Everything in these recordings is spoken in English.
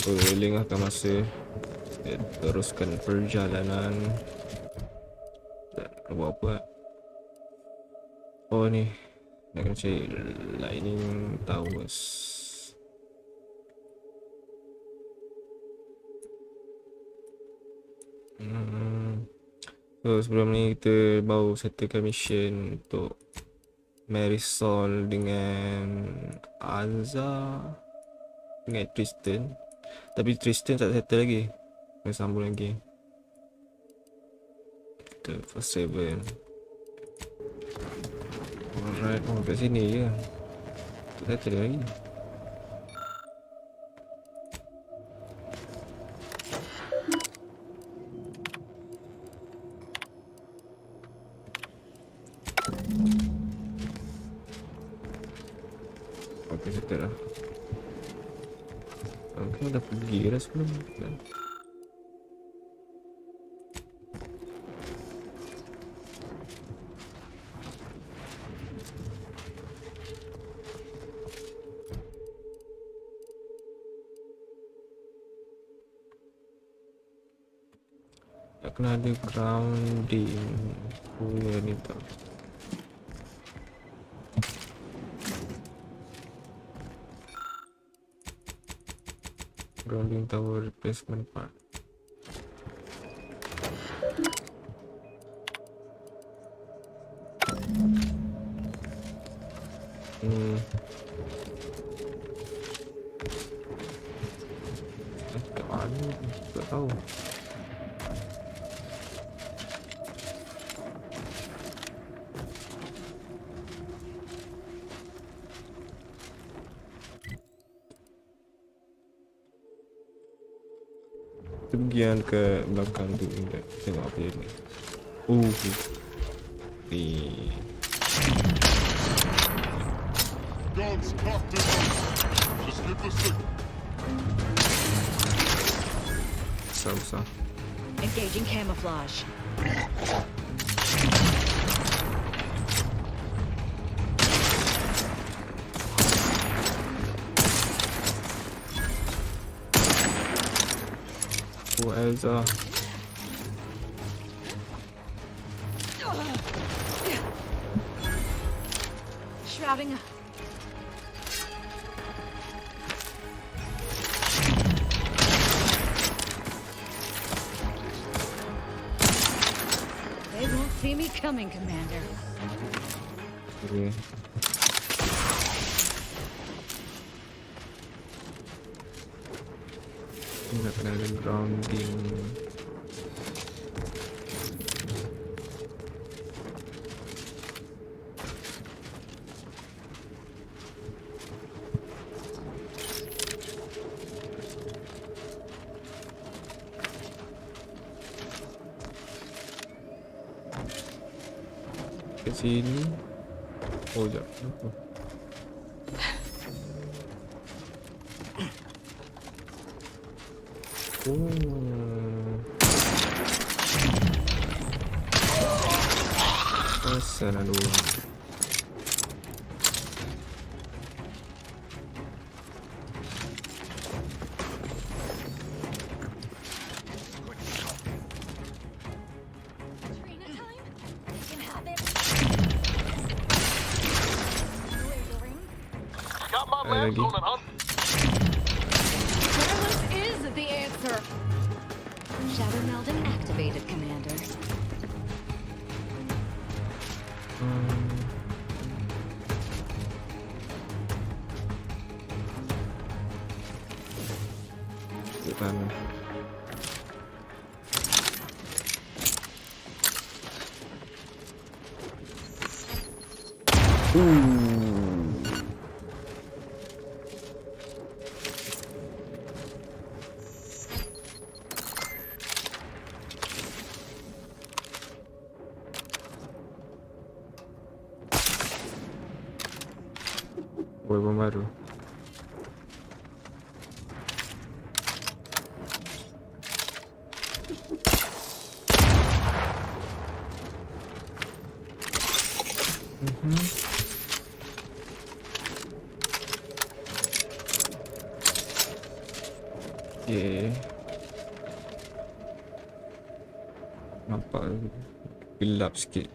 berlengahkan masa, teruskan perjalanan. Tak buat apa. Oh ni, nak kena cari lightning towers. So sebelum ni kita baru settlekan mission untuk Marisol dengan Anza dengan Tristan. Tapi Tristan tak settle lagi. Kena sambung lagi. Kita first 7. Alright, oh kat sini je. Tak settle lagi. Okay, settle lah. Okay, dah pergi dah sebelum kan? Tak kena ada grounding punya ni tak. Grounding tower replacement part. Kat mana? Tak tahu. Pergian ke belakang tu, tengok apa dia ni. Ni. Guns cocked and loaded. Just give the signal. Besar-besar. Engaging camouflage. Oh, Elza. Shrouding. They won't see me coming, Commander. Okay. Nak kena ada grounding. Kat sini. Oh, jap. Asal ada orang. Got my lens on an hunt. Careless is the answer. Shadow melding activated, Commander. Bukan. Weapon baru. Okay. Nampak gelap sikit.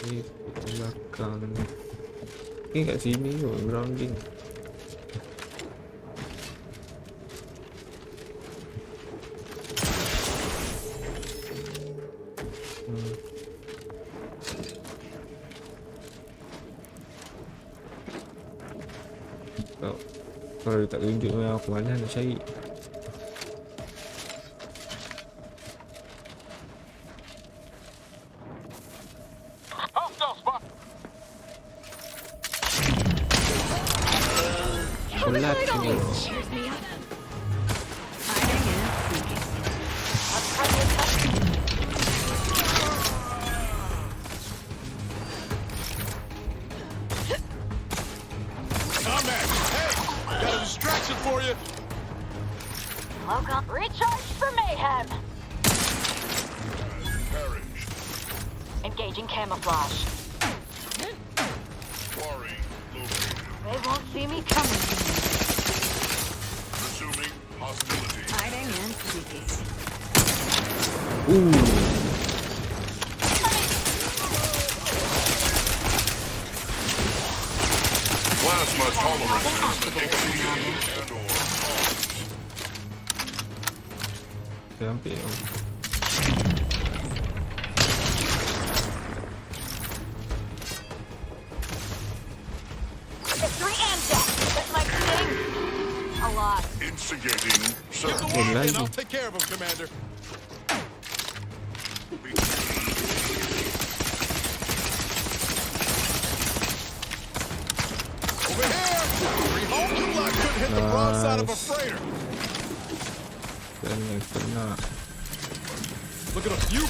Ni belakang ni. Ni kat sini tu grounding. Kalau dia tak tunjuk aku mana nak cari. Hostile spot. Pelat ni. Cheers me up. Hiding and seeking. Combat. Hey, got a distraction for you. Welcome. Recharge for mayhem. Carriage. Engaging camouflage. Quarry. Located. They won't see me coming. Resuming hostility. Hiding and seeking. Plasma tolerances exceeded and/or Dia ambil tu. Victory and death. This might sting a lot. instigating Give the circle. word lagi. and I'll take care of him, Commander. Over here! Rehomed could hit the broadside of a Nice. freighter. Dan yang kena. Look at him. You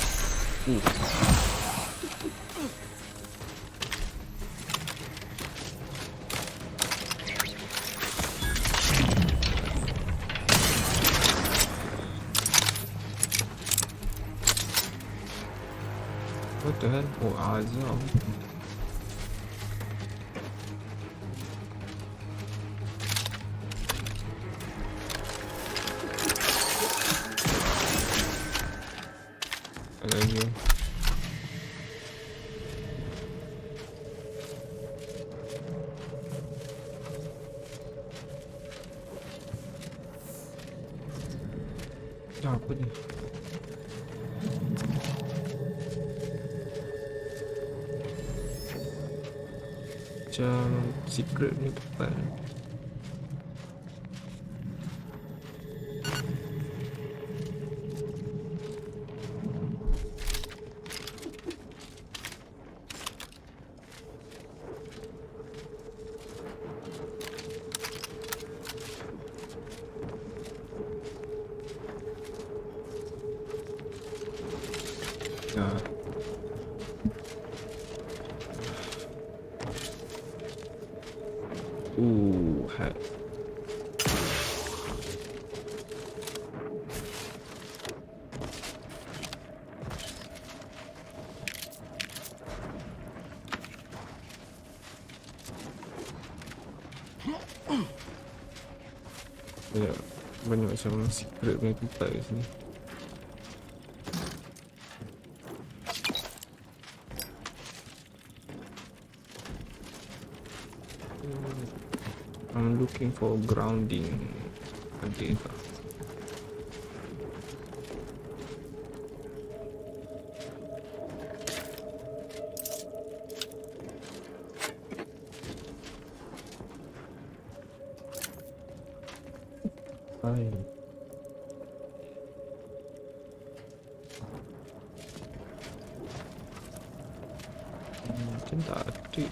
What the hell? Oh, Azam. Ada lagi. Apa ni? Macam secret ni tempat. Ya. Hat. Ya, banyak macam secret punya tempat kat sini. I'm looking for grounding. Ada tak? Hai. Macam tak ada.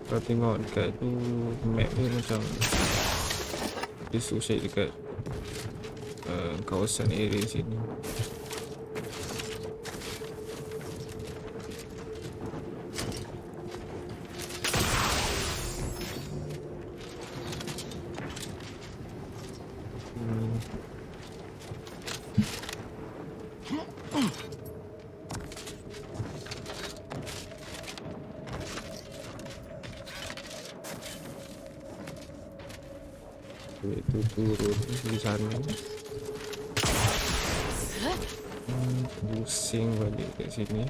Kalau tengok dekat tu map dia macam dia susah dekat kawasan area sini. Itu turun di sana. Pusing balik kat sini.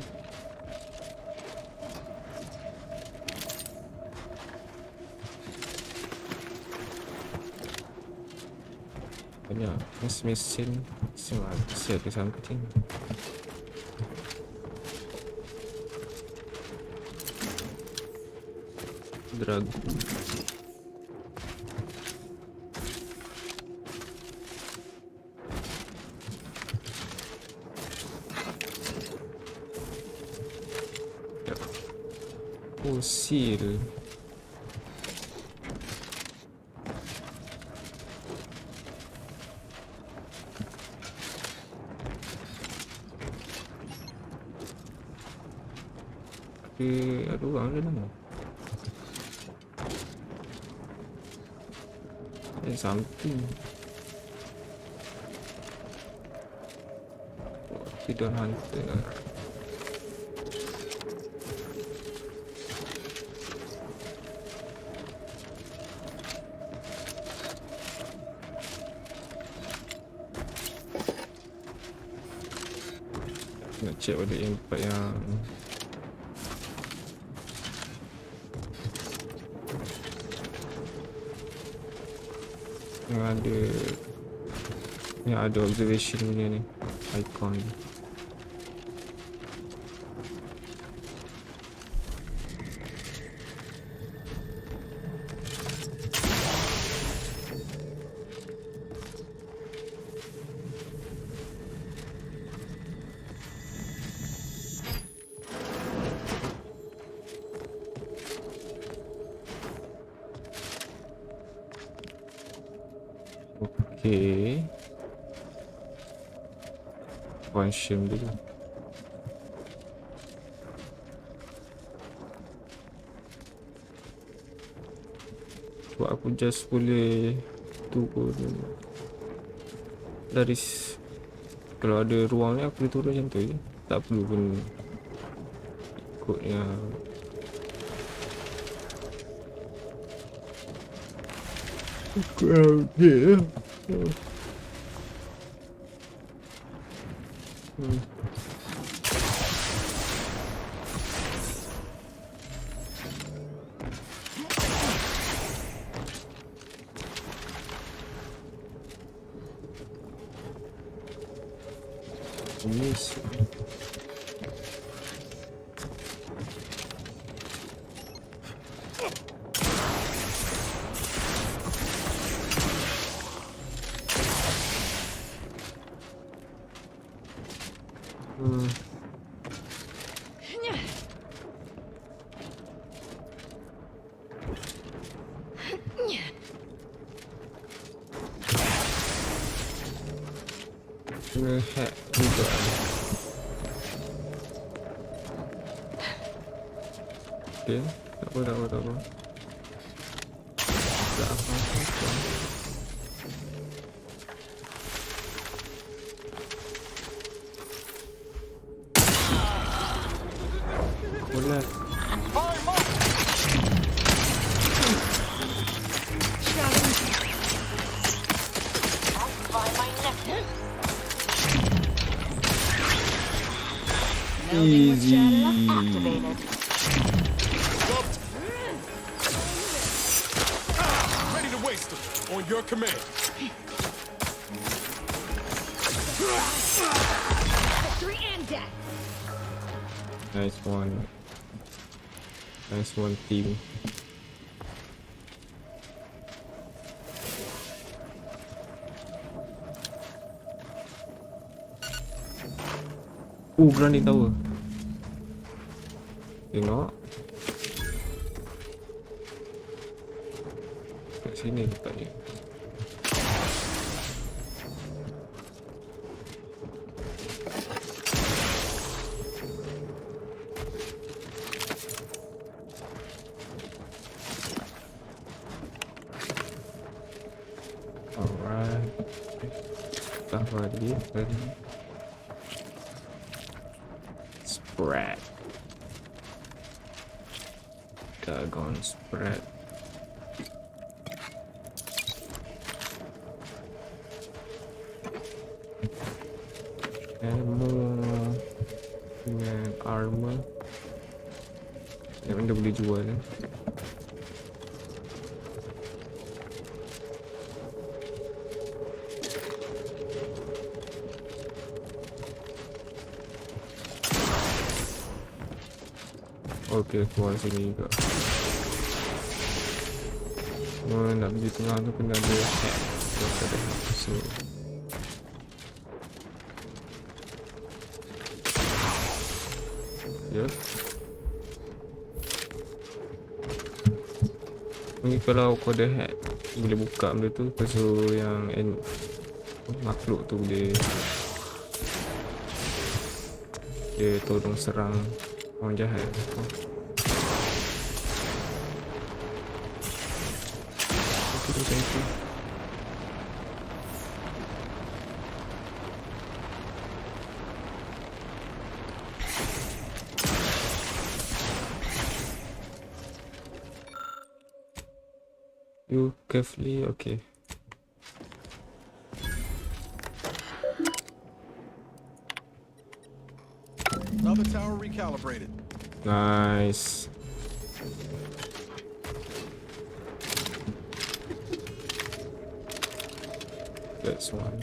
Banyak mesin masih ada something. Drug. Fosil. Ada orang dalam. Ada something. Tidak hunter. Nak check balik yang tempat yang ada observation punya ni, icon ni. Okay. Function dulu. Buat aku just boleh turun dari kalau ada ruang ni aku boleh turun macam tu je. Tak perlu pun ikut yang okay. Yes. Hack juga. Okay, tak apa. Tak apa-apa. Boleh. Easy. Ready to waste them on your command. Victory and death. Nice one, team. Grinding tower. Tengok. Kat sini letak ni. Apa dia tadi? Spread. Dagon spread. Ammo dengan armor. Yang anda boleh jual kan? Okey, keluar sini juga. Oh, nak pergi tengah tu kena ada hack. Ada hack. So ya. Ni kalau kau ada hack boleh buka benda tu, lepas tu yang makhluk tu boleh dia tolong serang orang jahat. Thank you. You carefully, okay. Another tower recalibrated. Nice. That's one.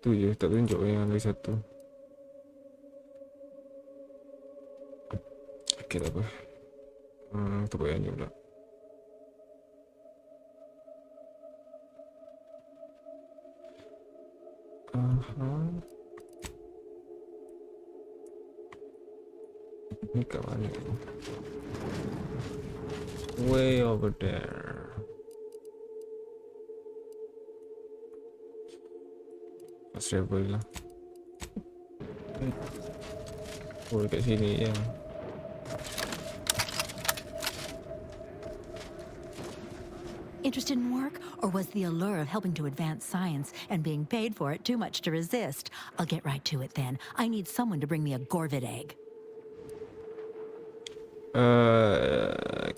Tu je, tak tunjuk yang lagi satu. Okay, tak apa. Tak payah ni pula. Ni kat mana? Way over there. Let's travel lah. Oh, dekat sini je. Interested in work, or was the allure of helping to advance science and being paid for it too much to resist? I'll get right to it then. I need someone to bring me a Gorvid egg.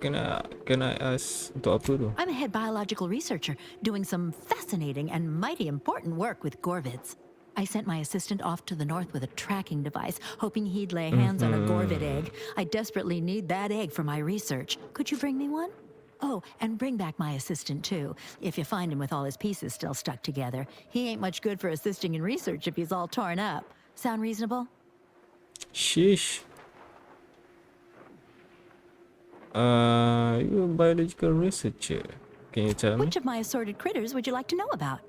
Can I ask untuk apa tu? I'm a head biological researcher doing some fascinating and mighty important work with Gorvids. I sent my assistant off to the north with a tracking device, hoping he'd lay hands on a Gorvid egg. I desperately need that egg for my research. Could you bring me one? Oh, and bring back my assistant too, if you find him with all his pieces still stuck together. He ain't much good for assisting in research if he's all torn up. Sound reasonable? Sheesh. You're a biological researcher. Can you tell me? Which of my assorted critters would you like to know about?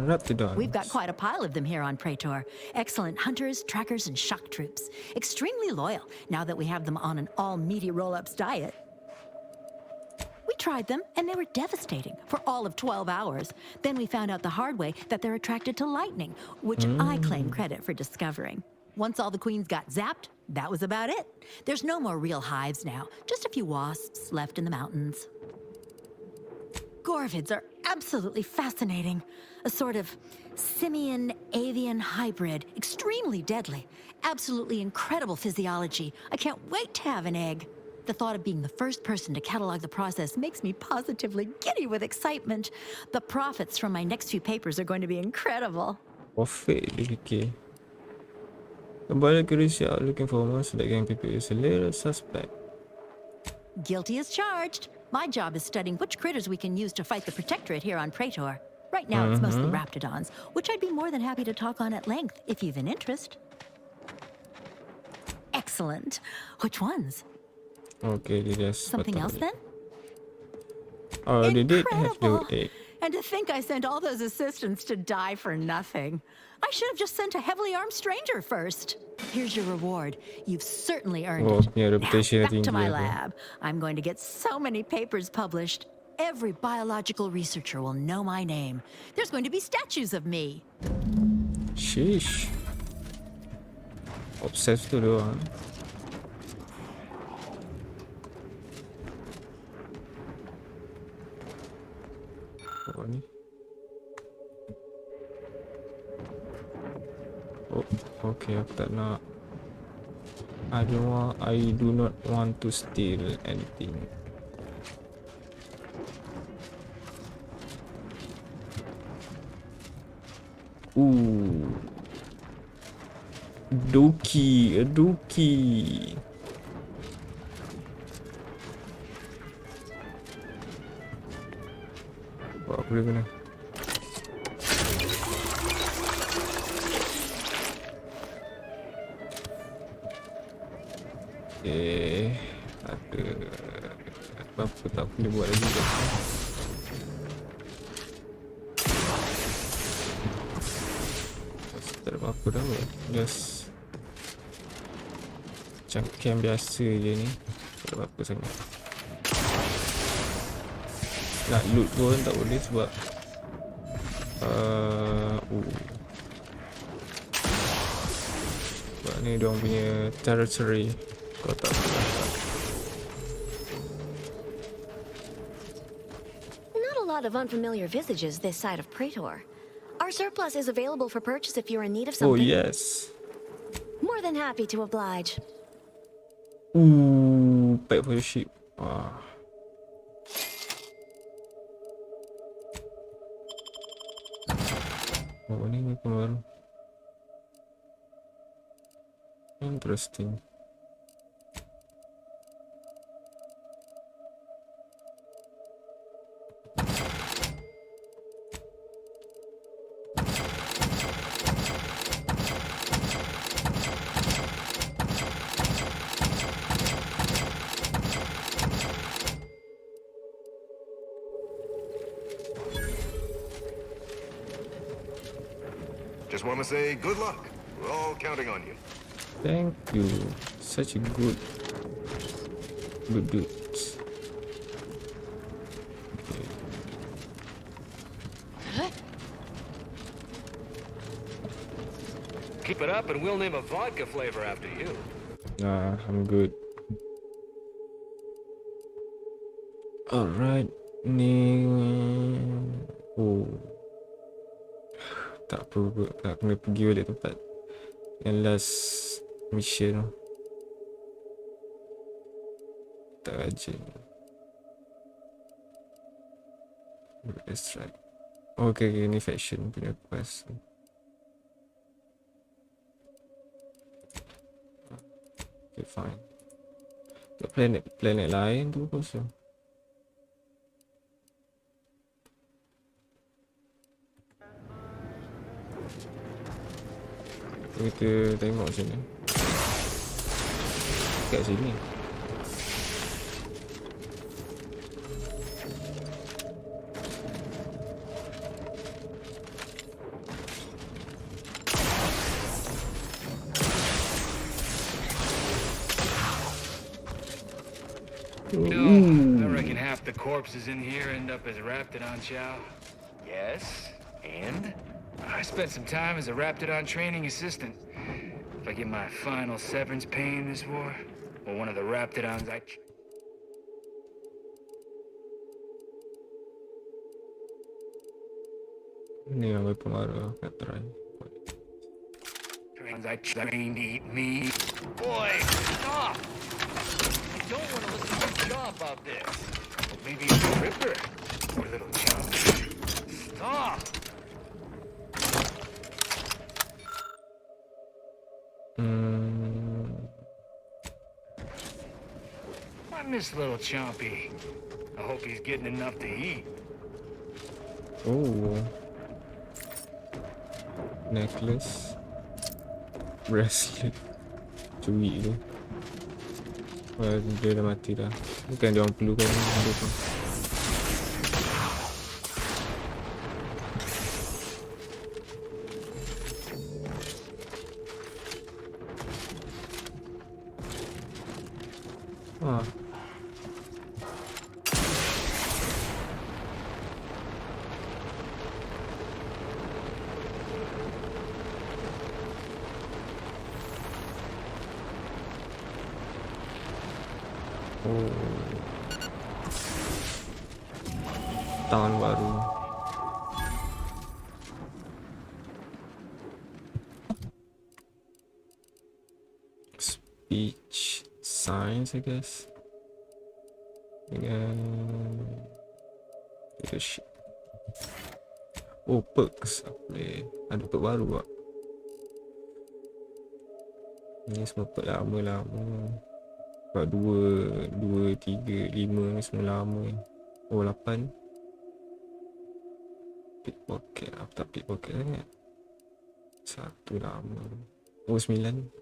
Raptidons. We've got quite a pile of them here on Praetor. Excellent hunters, trackers, and shock troops. Extremely loyal, now that we have them on an all-meaty roll-ups diet. We tried them, and they were devastating for all of 12 hours. Then we found out the hard way that they're attracted to lightning, which I claim credit for discovering. Once all the queens got zapped, that was about it. There's no more real hives now, just a few wasps left in the mountains. Gorvids are absolutely fascinating. A sort of simian-avian hybrid, extremely deadly. Absolutely incredible physiology. I can't wait to have an egg. The thought of being the first person to catalog the process makes me positively giddy with excitement. The profits from my next few papers are going to be incredible. Profit dia fikir. The biological research looking for more select gang people is a little suspect. Guilty as charged. My job is studying which critters we can use to fight the Protectorate here on Praetor. Right now it's mostly Raptidons, which I'd be more than happy to talk on at length if you've an interest. Excellent. Which ones? Okay, dia just Something else then? Oh, they did have the Incredible. egg. And to think I sent all those assistants to die for nothing. I should have just sent a heavily armed stranger first. Here's your reward. You've certainly earned Oh, it. yeah, reputation Now, back to tinggi my aku. lab. I'm going to get so many papers published. Every biological researcher will know my name. There's going to be statues of me. Sheesh. Obsessed tu dia orang. Oh ni. Oh, okay, aku tak nak. I do not want to steal anything. Ooh. Doki, a doki. Buat apa dia guna? Ada apa-apa tak boleh buat lagi kat sini. Tak ada apa-apa dah kot. Just macam camp biasa je ni. Tak ada apa-apa sangat. Nak loot pun tak boleh sebab sebab ni diorang punya territory. Kau tak boleh. Not a lot of unfamiliar visages this side of Praetor. Our surplus is available for purchase if you're in need of Oh something. yes. More than happy to oblige. Ooh, pack for your ship. Wah. Oh, ni weapon baru. Interesting. Just want to say good luck. We're all counting on you. Thank you. Such a good dudes. Okay. Keep it up and we'll name a vodka flavor after you. Nah, I'm good. Alright, ni. Oh. Tak apa, tak kena pergi balik tempat yang last mission tu. Tak rajin. That's right. Okay, ni faction punya quest. Okay, fine. Planet lain tu kosong. Kita tengok sini. Kat sini. No, I reckon half the corpses in here end up as Raptidon chow. Yes, and? I spent some time as a Raptidon training assistant. If I get my final severance pay in this war, or one of the Raptidons Ni yang weapon baru kat try. I trained eat me. Boy, stop! I don't want to listen to you jaw about this. Or maybe it's a ripper. Or little chump. Stop! I miss little Chompy. I hope he's getting enough to eat. Oh. Necklace. Bracelet. Curi tu. Dia dah mati dah. Bukan dia orang perlukan benda tu. Ah. Tahun baru. speech science, I guess. Dengan leadership. Oh, perks. Boleh. Ada perk baru tak? Ni semua perk lama-lama. Sebab 2, 3, 5 ni semua lama. Oh, 8. Pickpocket. Apa tak pickpocket sangat? 1 lama. Oh, 9.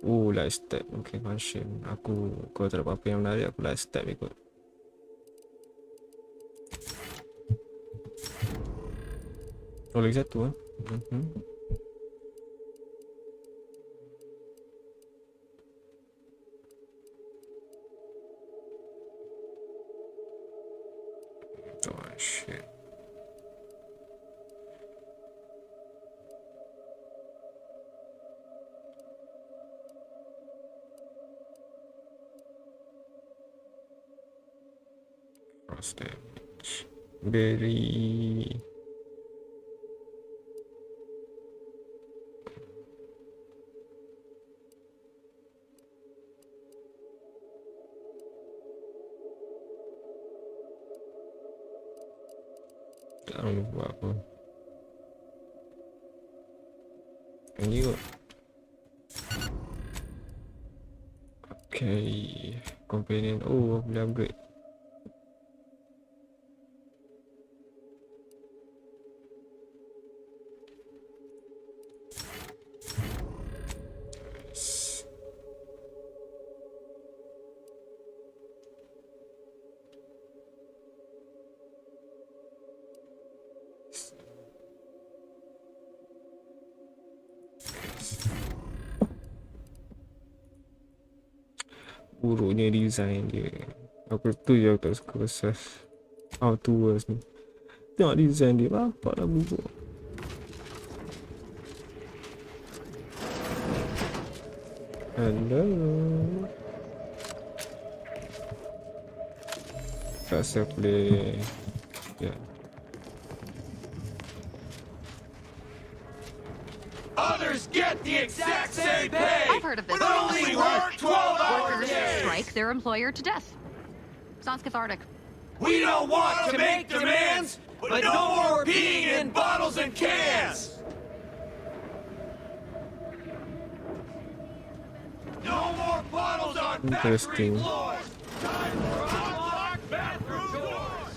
Oh, last step. Okay, function. Kalau tak ada apa-apa yang menarik, aku last step ikut. Oh, lagi satu lah. Oh, shit. Cross damage. Very... Tak tahu buat apa. Ini kot. Okay. Companion. Oh, boleh upgrade. Buruknya design dia. Aku tu je aku tak suka pasal Outdoors ni. Tengok design dia, nampak dah buruk. Hello. Tak rasa boleh. Ya. Others get the exact same pay. I've heard of this. But only work 12-hour Workers days. strike their employer to death. Sounds cathartic. We don't want to make demands, but no more peeing in bottles and cans. No more bottles on factory Interesting. floors. Time for unlocked bathroom doors.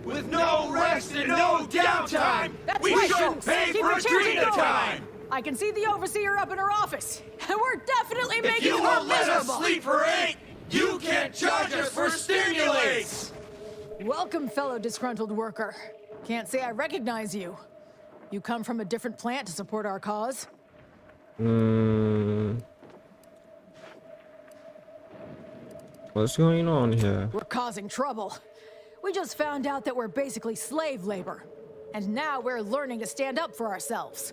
With no rest and no downtime, we should pay for Trina time. I can see the overseer up in her office, and we're definitely If making you her won't let us miserable. sleep for 8, you can't charge us for stimulates. Welcome, fellow disgruntled worker. Can't say I recognize you. You come from a different plant to support our cause? What's going on here? We're causing trouble. We just found out that we're basically slave labor. And now we're learning to stand up for ourselves.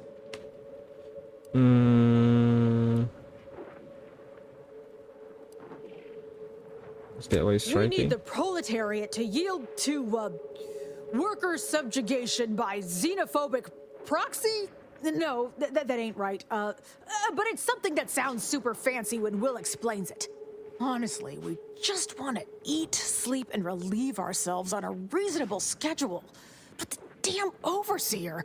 Is that why he's We need striking? the proletariat to yield to, worker subjugation by xenophobic proxy? No, that ain't right. But it's something that sounds super fancy when Will explains it. Honestly, we just want to eat, sleep, and relieve ourselves on a reasonable schedule. But the damn overseer,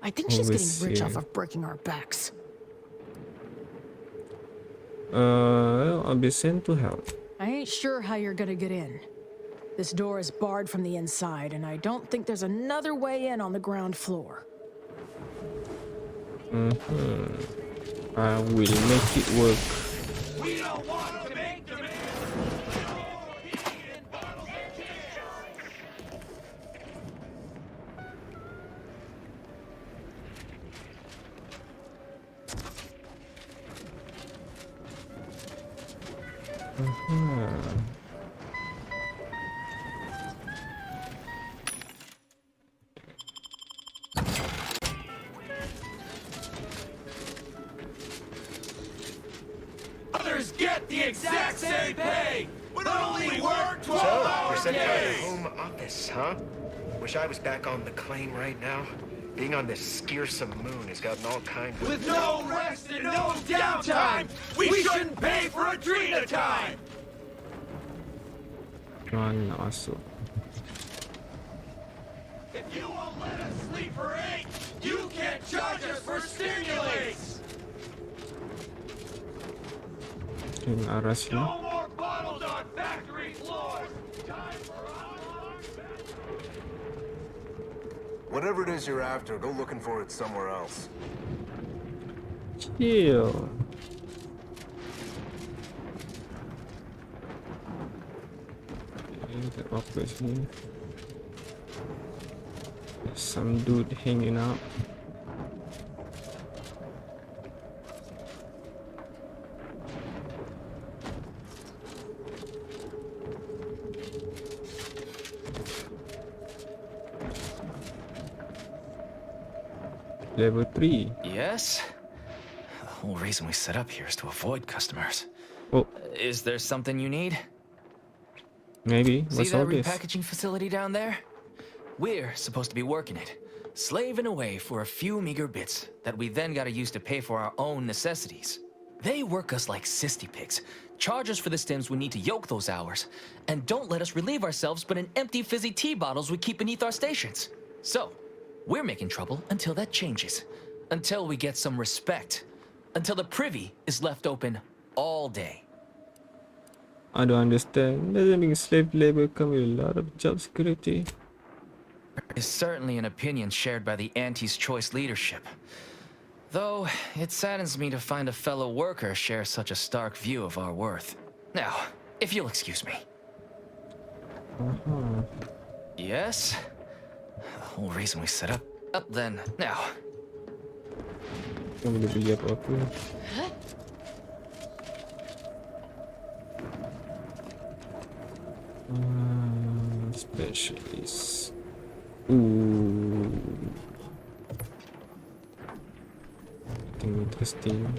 I think she's getting rich off Overseer. of breaking our backs. I'll be sent to help. I ain't sure how you're gonna get in. This door is barred from the inside, and I don't think there's another way in on the ground floor. I will make it work. We don't want to make demands. No more peeing in bottles and cans. Others get the exact same pay, but only work 12 So, you're hour sent out of days. home office, huh? Wish I was back on the claim right now. Being on this scarcesome moon has gotten all kinds of... With no rest and no downtime, we shouldn't pay for Adrena time. Mana masuk. If you won't let us sleep for 8, you can't charge us for stimulates. Yang arah sini. No more bottles on factory floors. Time for unarmed battle. Whatever it is you're after, go looking for it somewhere else. Chill. Tak apa sini. There's some dude hanging out. Level 3. Yes? The whole reason we set up here is to avoid customers. Oh, Is there something you need? maybe. See What's that all this? repackaging facility down there? We're supposed to be working it, slaving away for a few meager bits that we then gotta use to pay for our own necessities. They work us like sissy pigs, charge us for the stims we need to yoke those hours, and don't let us relieve ourselves but in empty fizzy tea bottles we keep beneath our stations. So, we're making trouble until that changes. Until we get some respect. Until the privy is left open all day. I don't understand. Doesn't mean slave labor come with a lot of job security? Is certainly an opinion shared by the Auntie's Choice leadership. Though, it saddens me to find a fellow worker share such a stark view of our worth. Now, if you'll excuse me. Yes? The whole reason we set up then. Now, Kan boleh beli apa-apa. Specialist. Ooh. I think interesting.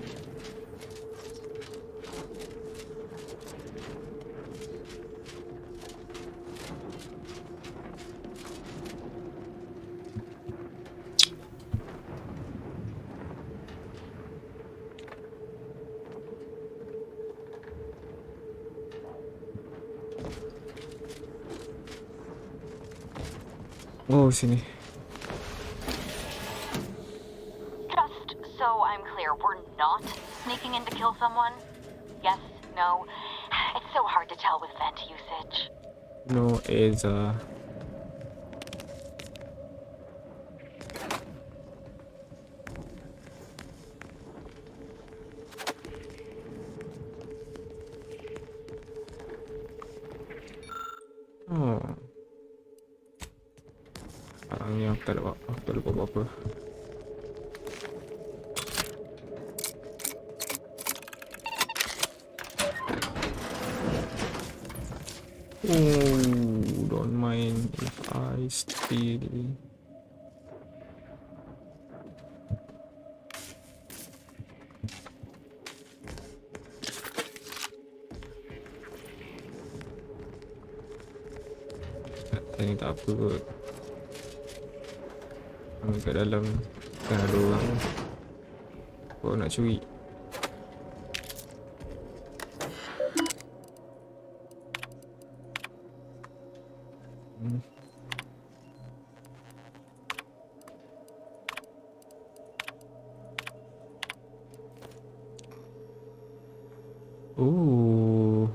Oh, sini. Just so I'm clear, we're not sneaking in to kill someone? Yes? No? It's so hard to tell with vent usage. No, Eza. Oh. Ni aku tak ada aku tak lupa apa-apa. Oh, don't mind if I steal. Ini tak apa kot. Kami kat dalam kan ada orang. Kau nak curi. Ooh.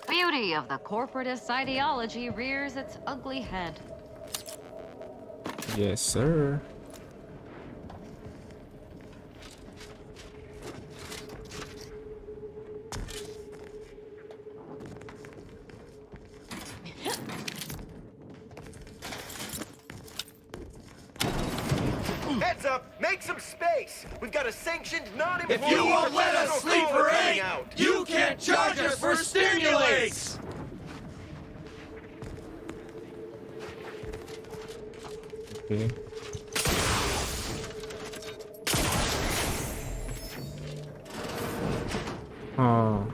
Beauty of the corporatist ideology rears its ugly head. Yes, sir. Heads up! Make some space! We've got a sanctioned non-employee... If you won't let us sleep for 8, you can't charge us for stimulates. Okay. Oh.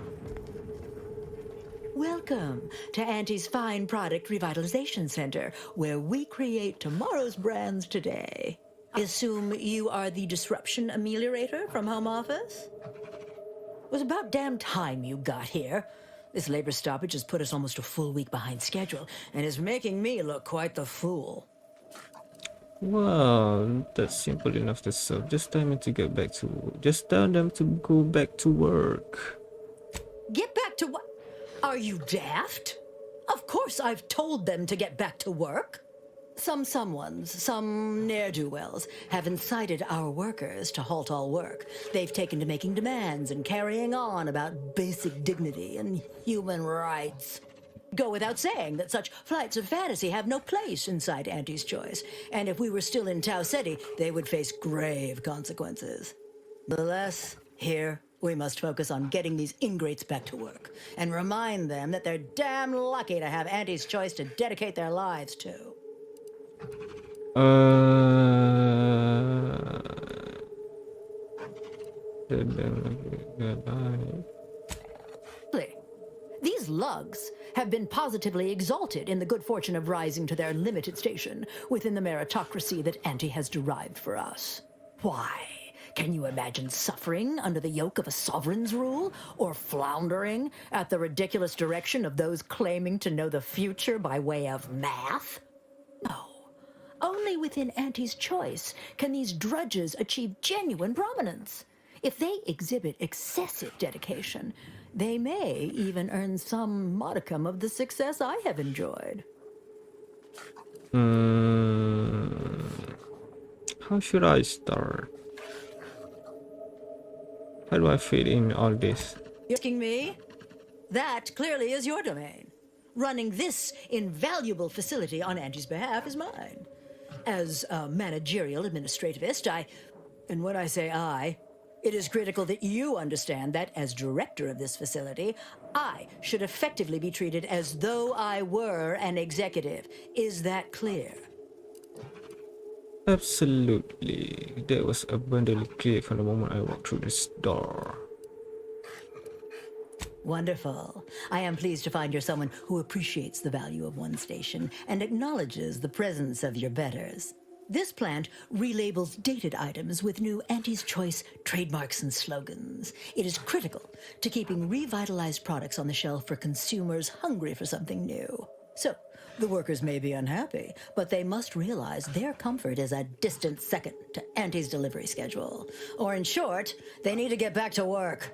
Welcome to Auntie's Fine Product Revitalization Center, where we create tomorrow's brands today. I assume you are the disruption ameliorator from home office? It was about damn time you got here. This labor stoppage has put us almost a full week behind schedule and is making me look quite the fool. Well, that's simple enough to solve. Just tell me to get back to. Just tell them to go back to work. Get back to what? Are you daft? Of course I've told them to get back to work. Some ne'er-do-wells, have incited our workers to halt all work. They've taken to making demands and carrying on about basic dignity and human rights. Go without saying that such flights of fantasy have no place inside Auntie's Choice, and if we were still in Tau Ceti, they would face grave consequences. Nevertheless, here we must focus on getting these ingrates back to work and remind them that they're damn lucky to have Auntie's Choice to dedicate their lives to. These lugs have been positively exalted in the good fortune of rising to their limited station within the meritocracy that Auntie has derived for us. Why? Can you imagine suffering under the yoke of a sovereign's rule, or floundering at the ridiculous direction of those claiming to know the future by way of math? No. Only within Auntie's Choice can these drudges achieve genuine prominence. If they exhibit excessive dedication, they may even earn some modicum of the success I have enjoyed. How should I start? How do I fit in all this? You're asking me? That clearly is your domain. Running this invaluable facility on Auntie's behalf is mine. As a managerial administrativist, and when I say I, it is critical that you understand that as director of this facility, I should effectively be treated as though I were an executive. Is that clear? Absolutely. That was abundantly clear from the moment I walked through this door. Wonderful. I am pleased to find you're someone who appreciates the value of one station and acknowledges the presence of your betters. This plant relabels dated items with new Auntie's Choice trademarks and slogans. It is critical to keeping revitalized products on the shelf for consumers hungry for something new. So, the workers may be unhappy, but they must realize their comfort is a distant second to Auntie's delivery schedule. Or in short, they need to get back to work.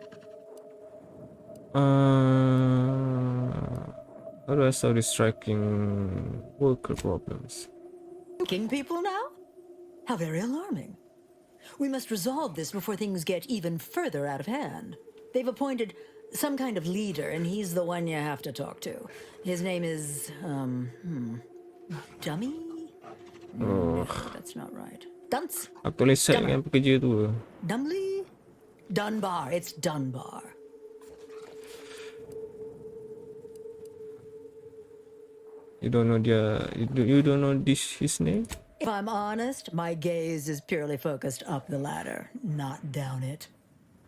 How do I solve these striking worker problems? Thinking people now? How very alarming. We must resolve this before things get even further out of hand. They've appointed some kind of leader, and he's the one you have to talk to. His name is, Dummy? No, that's not right. Dunce? Aktualisasi kan pekerja tu. Dumley? Dunbar. It's Dunbar. You don't know you don't know his name? If I'm honest, my gaze is purely focused up the ladder, not down it.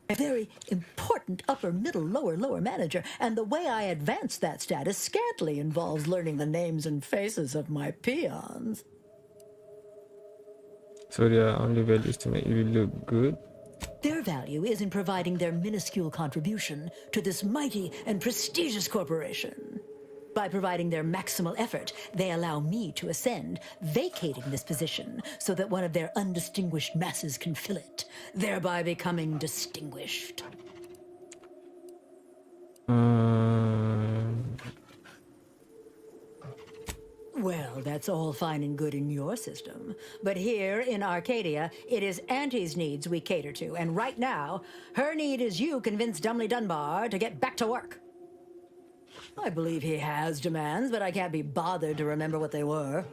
A very important upper, middle, lower manager, and the way I advance that status scantily involves learning the names and faces of my peons. So their only value is to make you look good? Their value is in providing their minuscule contribution to this mighty and prestigious corporation. By providing their maximal effort, they allow me to ascend, vacating this position so that one of their undistinguished masses can fill it, thereby becoming distinguished. Well, that's all fine and good in your system. But here in Arcadia, it is Auntie's needs we cater to, and right now, her need is you convince Dumley Dunbar to get back to work. I believe he has demands, but I can't be bothered to remember what they were.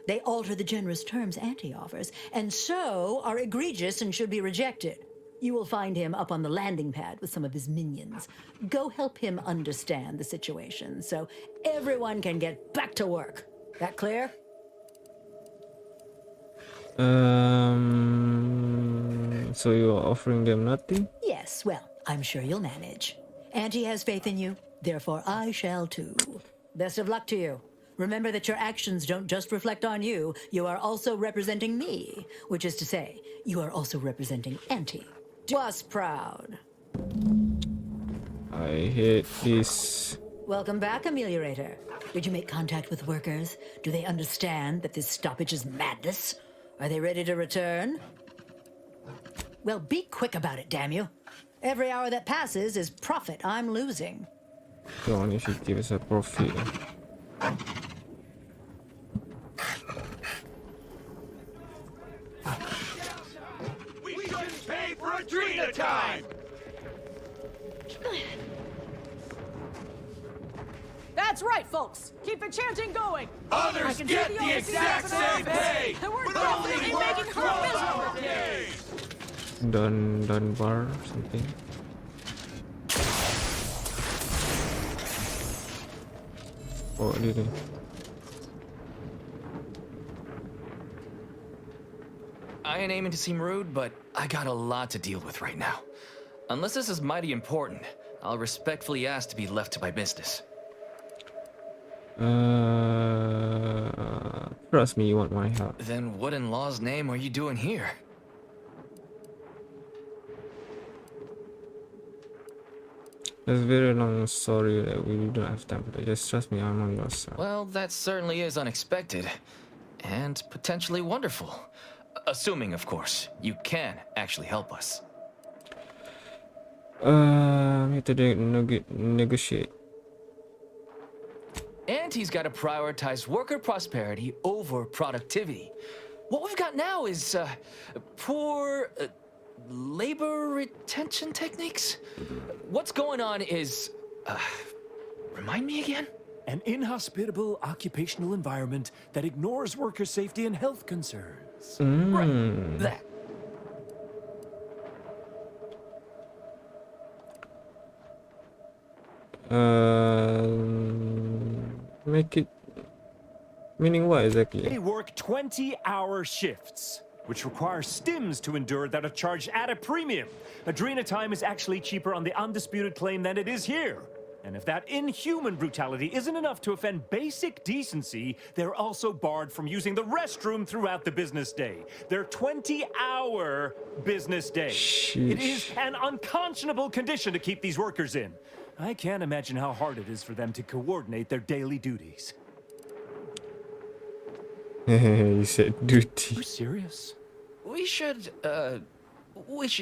They alter the generous terms Auntie offers, and so are egregious and should be rejected. You will find him up on the landing pad with some of his minions. Go help him understand the situation so everyone can get back to work. That clear? So you're offering them nothing? Yes, well, I'm sure you'll manage. Auntie has faith in you, therefore I shall too. Best of luck to you. Remember that your actions don't just reflect on you, you are also representing me, which is to say, you are also representing Auntie. Do us proud. I hate this. Welcome back, Ameliorator. Did you make contact with workers? Do they understand that this stoppage is madness? Are they ready to return? Well, be quick about it, damn you. Every hour that passes is profit I'm losing. Go on, if you give us a profit. We shouldn't pay for Adrena time! That's right, folks. Keep the chanting going. Others get the exact same pay, And we're but definitely only making work her 12 miserable. days. Dunbar something. Oh, ini. I ain't aiming to seem rude, but I got a lot to deal with right now. Unless this is mighty important, I'll respectfully ask to be left to my business. Trust me, you want my help. Then what in law's name are you doing here? It's a very long story that we don't have time for that. Just trust me, I'm on your side. Well, that certainly is unexpected. And potentially wonderful. Assuming, of course, you can actually help us. We have to negotiate. Auntie's got to prioritize worker prosperity over productivity. What we've got now is poor labor retention techniques. What's going on is, remind me again? An inhospitable occupational environment that ignores worker safety and health concerns. Right, that. Make it. Meaning what exactly? They work 20-hour shifts, which require stims to endure that are charged at a premium. Adrena time is actually cheaper on the undisputed claim than it is here. And if that inhuman brutality isn't enough to offend basic decency, they're also barred from using the restroom throughout the business day. Their 20-hour business day. Sheesh. It is an unconscionable condition to keep these workers in. I can't imagine how hard it is for them to coordinate their daily duties. You said duty. Are you serious? We should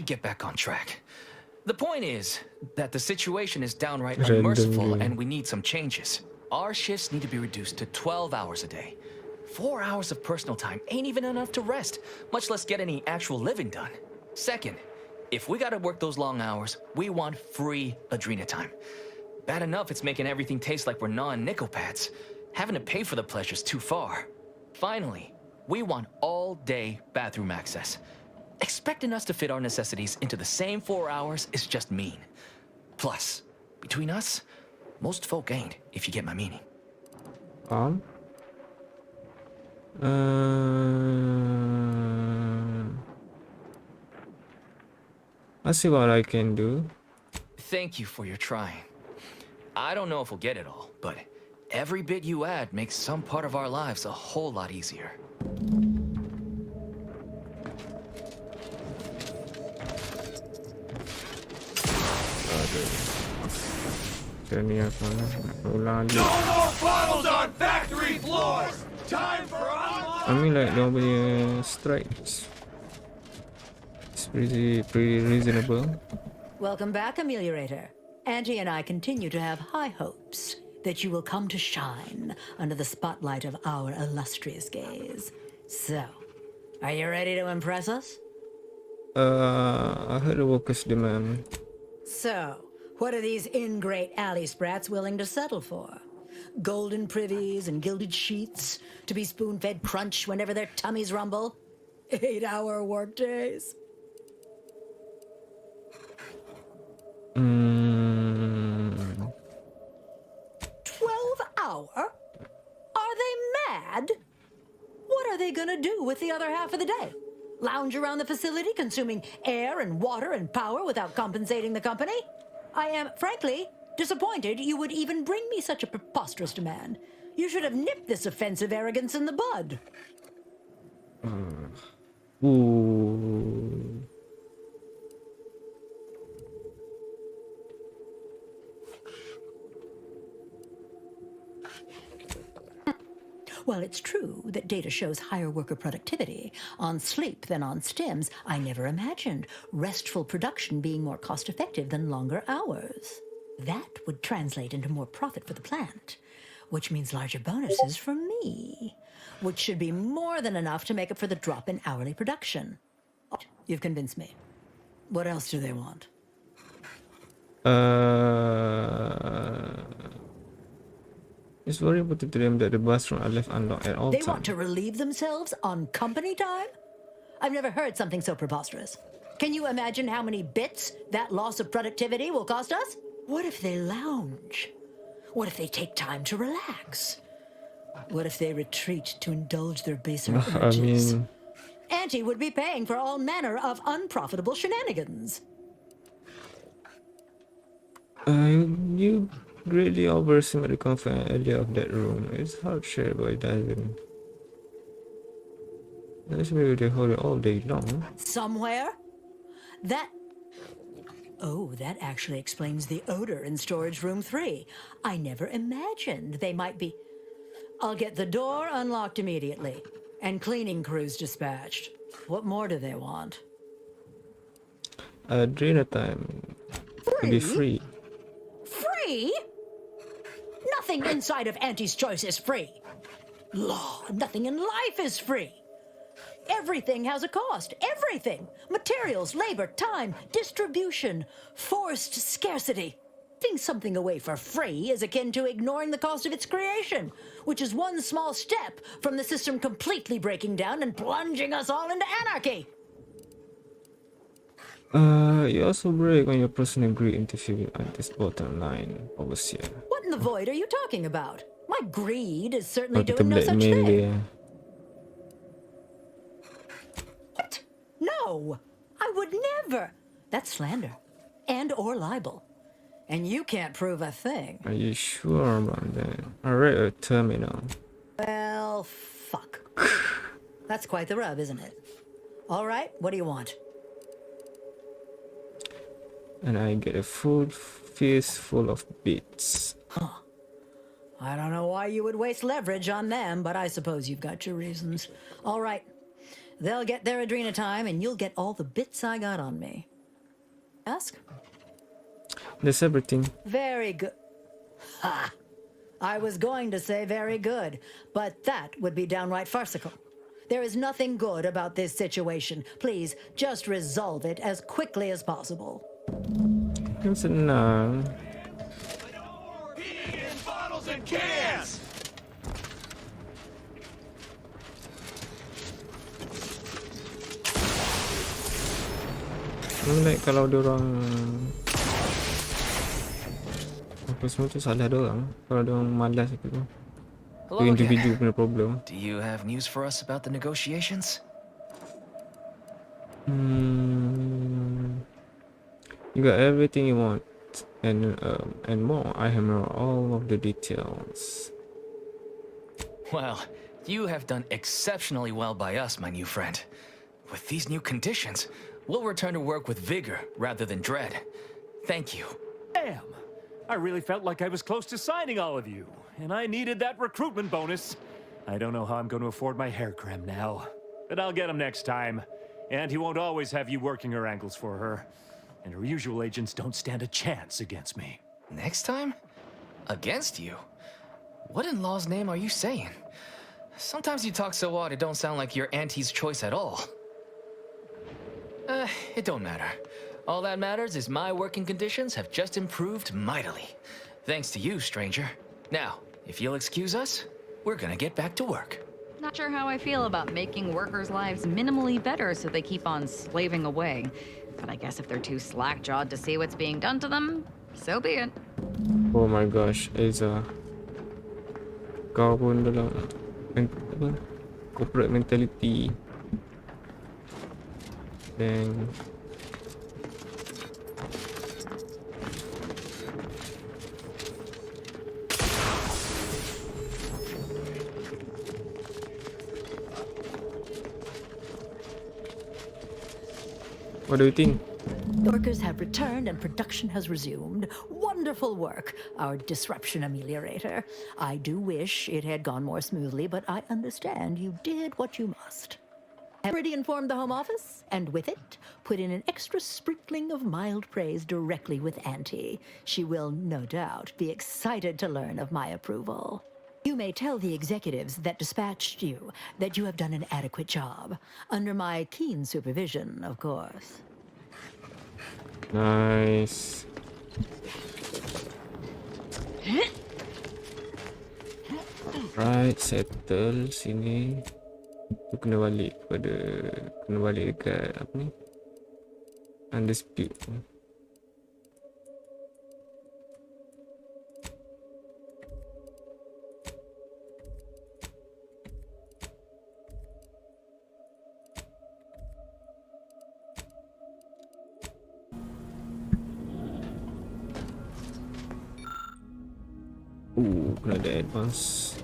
get back on track. The point is that the situation is downright unmerciful and we need some changes. Our shifts need to be reduced to 12 hours a day. 4 hours of personal time ain't even enough to rest, much less get any actual living done. Second, if we gotta work those long hours, we want free Adrena time. Bad enough it's making everything taste like we're gnawing nickel pads. Having to pay for the pleasure's too far. Finally, we want all-day bathroom access. Expecting us to fit our necessities into the same 4 hours is just mean. Plus, between us, most folk ain't, if you get my meaning. I'll see what I can do. Thank you for your trying. I don't know if we'll get it all, but every bit you add makes some part of our lives a whole lot easier. No more bottles on factory floors! Time for I mean, like, nobody strikes. It's pretty reasonable. Welcome back, Ameliorator. Auntie and I continue to have high hopes that you will come to shine under the spotlight of our illustrious gaze. So, are you ready to impress us? I heard the workers demand. So, what are these ingrate alley sprats willing to settle for? Golden privies and gilded sheets to be spoon-fed crunch whenever their tummies rumble? 8-hour workdays? 12-hour? Are they mad? What are they gonna do with the other half of the day? Lounge around the facility consuming air and water and power without compensating the company? I am, frankly, disappointed you would even bring me such a preposterous demand. You should have nipped this offensive arrogance in the bud. Ooh. While it's true that data shows higher worker productivity on sleep than on stims, I never imagined restful production being more cost-effective than longer hours. That would translate into more profit for the plant, which means larger bonuses for me, which should be more than enough to make up for the drop in hourly production. You've convinced me. What else do they want? It's very important to them that the bathroom are left unlocked at all They times. want to relieve themselves on company time? I've never heard something so preposterous. Can you imagine how many bits that loss of productivity will cost us? What if they lounge? What if they take time to relax? What if they retreat to indulge their baser I urges? mean, Auntie would be paying for all manner of unprofitable shenanigans. you greatly overestimate the comfort and area of that room. It's hard to share, but it doesn't. Let's maybe they hold it all day long. Somewhere? That... Oh, that actually explains the odor in storage room 3. I never imagined they might be... I'll get the door unlocked immediately, and cleaning crews dispatched. What more do they want? Dinner time to be free. Free? Nothing inside of Auntie's Choice is free. Law, nothing in life is free. Everything has a cost. Everything. Materials, labor, time, distribution, forced scarcity. Giving something away for free is akin to ignoring the cost of its creation, which is one small step from the system completely breaking down and plunging us all into anarchy. You also break on your personal greed interfering at this bottom line overseer. What in the void are you talking about? My greed is certainly Oh, kita doing no such blackmail thing. dia. What? No, I would never. That's slander and or libel. And you can't prove a thing. Are you sure about that? I read a terminal. Well, fuck. That's quite the rub, isn't it? All right, what do you want? And I get a full fist full of bits. Huh. I don't know why you would waste leverage on them, but I suppose you've got your reasons. All right. They'll get their Adrena time, and you'll get all the bits I got on me. Ask? That's everything. Very good. Ha! I was going to say very good, but that would be downright farcical. There is nothing good about this situation. Please, just resolve it as quickly as possible. Kan senang. Pee in bottles and cans! Like kalau diorang apa semua tu salah diorang. Kalau diorang malas gitu. Hello Itu individu again. punya problem. Do you have news for us about the negotiations? You got everything you want and more. I hammer all of the details. Well, you have done exceptionally well by us, my new friend. With these new conditions, we'll return to work with vigor rather than dread. Thank you. Damn! I really felt like I was close to signing all of you, and I needed that recruitment bonus. I don't know how I'm going to afford my hair creme now, but I'll get him next time. And he won't always have you working her ankles for her. And her usual agents don't stand a chance against me. Next time? Against you? What in law's name are you saying? Sometimes you talk so odd it don't sound like you're Auntie's Choice at all. It don't matter. All that matters is my working conditions have just improved mightily. Thanks to you, stranger. Now, if you'll excuse us, we're gonna get back to work. Not sure how I feel about making workers' lives minimally better so they keep on slaving away. But I guess if they're too slack-jawed to see what's being done to them, so be it. Oh my gosh, Eza. Kau pun dalam apa? Corporate mentality. Dan What do you think? Workers have returned and production has resumed. Wonderful work, our disruption ameliorator. I do wish it had gone more smoothly, but I understand you did what you must. I've already informed the Home Office, and with it, put in an extra sprinkling of mild praise directly with Auntie. She will, no doubt, be excited to learn of my approval. You may tell the executives that dispatched you that you have done an adequate job. Under my keen supervision, of course. Nice. Right, settle sini. Tu kena balik dekat apa ni? Undisputed. Kena ada advance.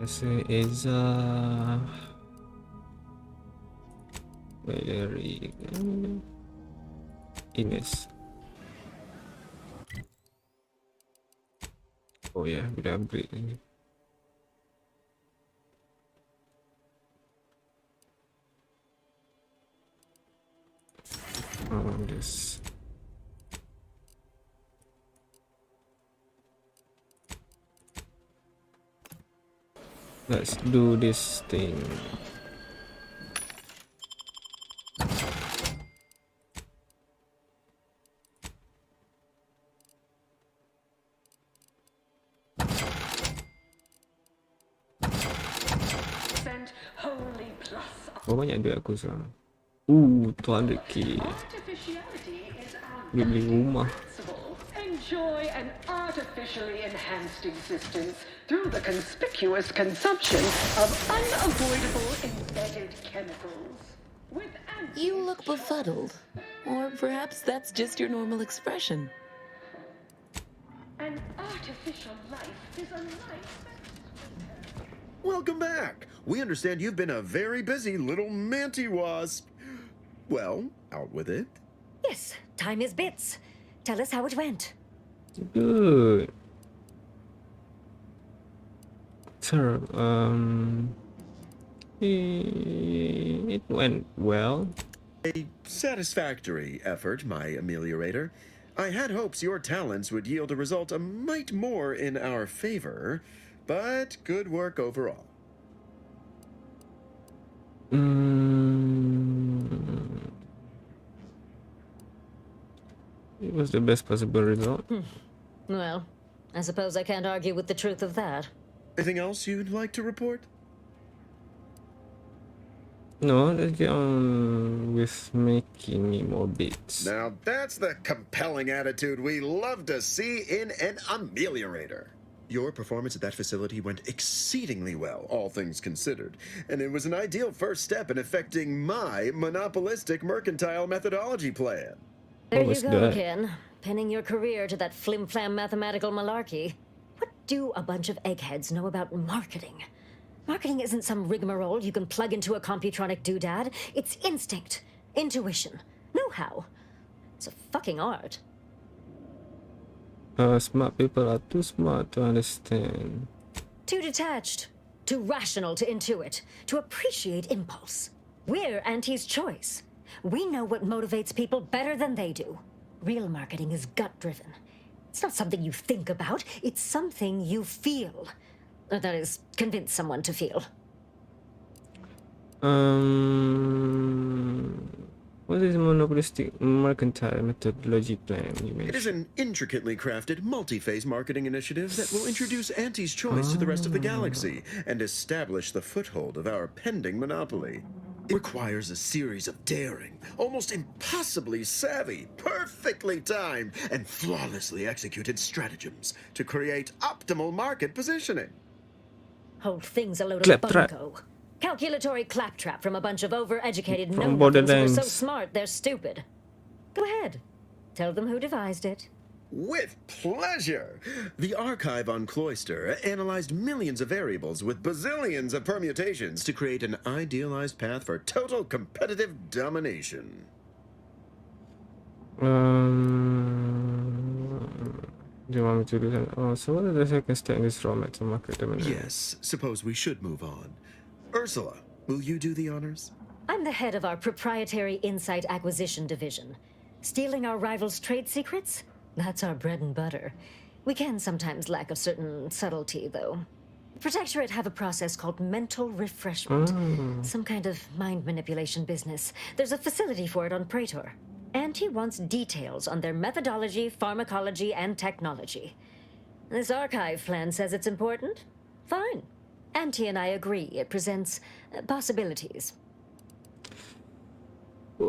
Rasa Eza Valerie Ines. Oh ya, bila upgrade ni. This. Let's do this thing. Oh, banyak duit aku sekarang. 200k. Duit beli rumah. Enjoy an artificially enhanced existence through the conspicuous consumption of unavoidable embedded chemicals. You look befuddled. Or perhaps that's just your normal expression. An artificial life is a life. Welcome back. We understand you've been a very busy little manty wasp. Well, out with it. Yes, time is bits. Tell us how it went. Good. Sir, it went well. A satisfactory effort, my ameliorator. I had hopes your talents would yield a result a mite more in our favor, but good work overall. It was the best possible result. Well, I suppose I can't argue with the truth of that. Anything else you'd like to report? No, let's get on with making me more bits. Now that's the compelling attitude we love to see in an ameliorator. Your performance at that facility went exceedingly well, all things considered, and it was an ideal first step in effecting my monopolistic mercantile methodology plan. There you go, Ken. Pinning your career to that flim-flam mathematical malarkey. What do a bunch of eggheads know about marketing? Marketing isn't some rigmarole you can plug into a computronic doodad. It's instinct, intuition, know-how. It's a fucking art. Smart people are too smart to understand. Too detached, too rational to intuit, to appreciate impulse. We're Auntie's choice. We know what motivates people better than they do. Real marketing is gut-driven. It's not something you think about, it's something you feel. That is, convince someone to feel. What is monopolistic mercantile methodology plan you It is mentioned? an intricately crafted, multi-phase marketing initiative that will introduce Auntie's Choice to the rest of the galaxy and establish the foothold of our pending monopoly. It requires a series of daring, almost impossibly savvy, perfectly timed, and flawlessly executed stratagems to create optimal market positioning. Whole thing's a load of Claptrap. bunko. Calculatory claptrap from a bunch of overeducated From know-nothings who are so Borderlands. smart they're stupid. Go ahead. Tell them who devised it. With pleasure! The archive on Cloister analyzed millions of variables with bazillions of permutations to create an idealized path for total competitive domination. Do you want me to do that? Oh, so what is the second step in this romance and market dominance? Yes, suppose we should move on. Ursula, will you do the honors? I'm the head of our proprietary insight acquisition division. Stealing our rivals' trade secrets? That's our bread and butter. We can sometimes lack a certain subtlety, though. Protectorate have a process called mental refreshment. Some kind of mind manipulation business. There's a facility for it on Praetor. Auntie wants details on their methodology, pharmacology, and technology. This archive plan says it's important? Fine. Auntie and I agree it presents possibilities. There's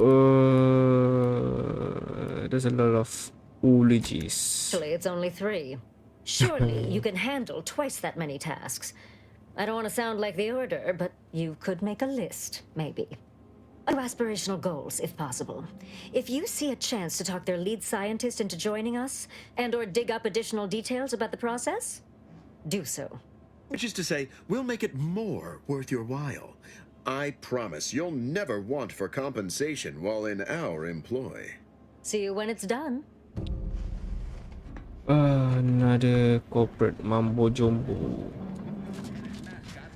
a lot of eulogies. Actually, it's only 3. Surely you can handle twice that many tasks. I don't want to sound like the Order, but you could make a list, maybe. Aspirational goals, if possible. If you see a chance to talk their lead scientist into joining us, and/or dig up additional details about the process, do so. Which is to say, we'll make it more worth your while. I promise you'll never want for compensation while in our employ. See you when it's done. Another corporate mambo jumbo.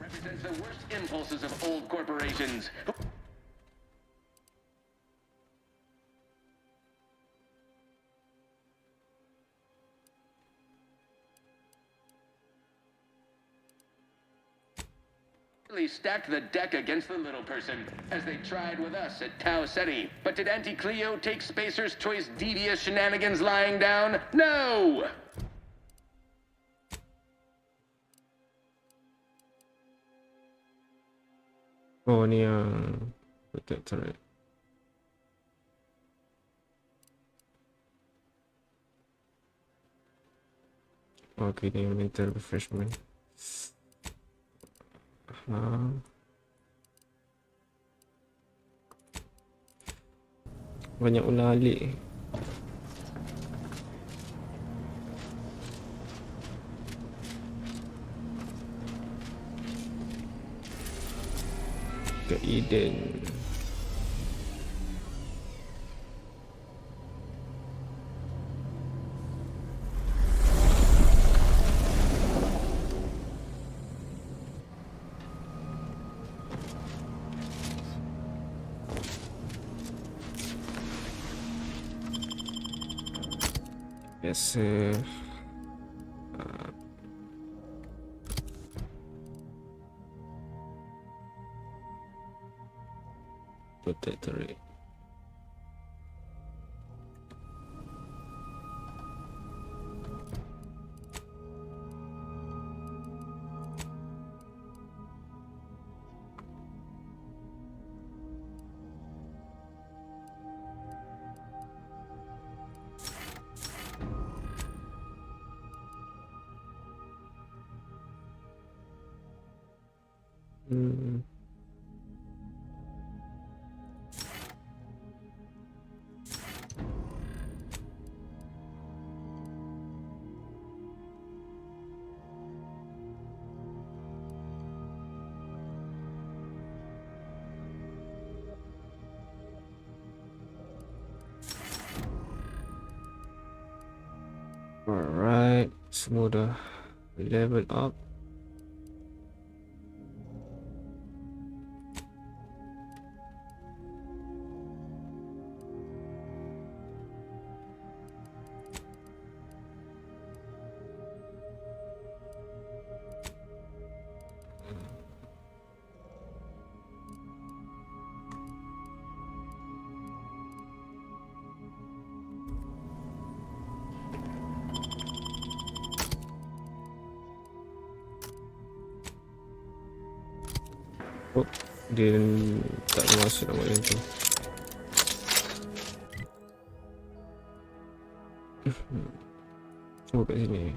Represents the worst impulses of old corporations. Stacked the deck against the little person, as they tried with us at Tau Ceti. But did Auntie Cleo take Spacer's Choice devious shenanigans lying down? No! Oh, ni yang Protectorate. Okay, ni mental refreshment. Banyak ulang-alik. Ke Eden. Biasa. Protectorate. Alright, semua dah level up. Oh, dia tak ada masuk nama yang tu. Oh, kat sini.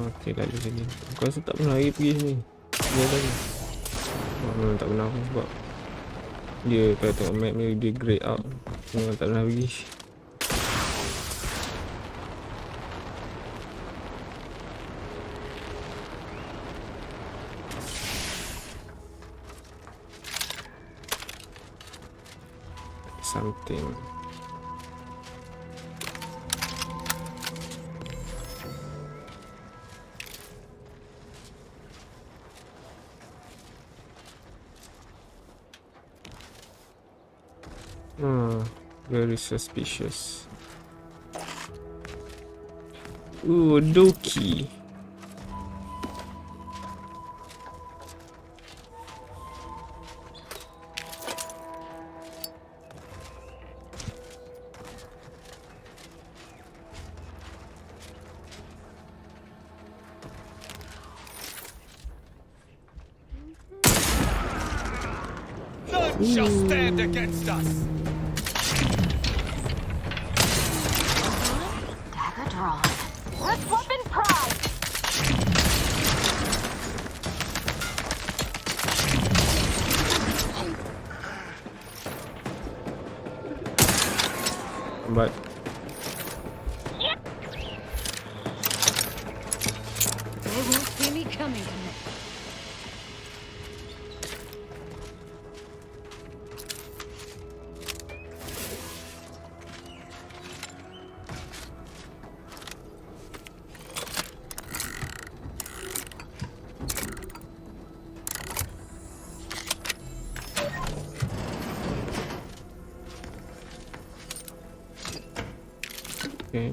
Okey, lalu sini. Aku rasa tak pernah lagi pergi sini. Dia lagi. Memang tak pernah pun sebab dia kalau tengok map ni dia grey out. Memang tak pernah pergi. Something. Very suspicious. Ooh, Doki. None shall stand against us. Dagger drawn. Let's weapon pride. But They won't see me coming tonight. okay.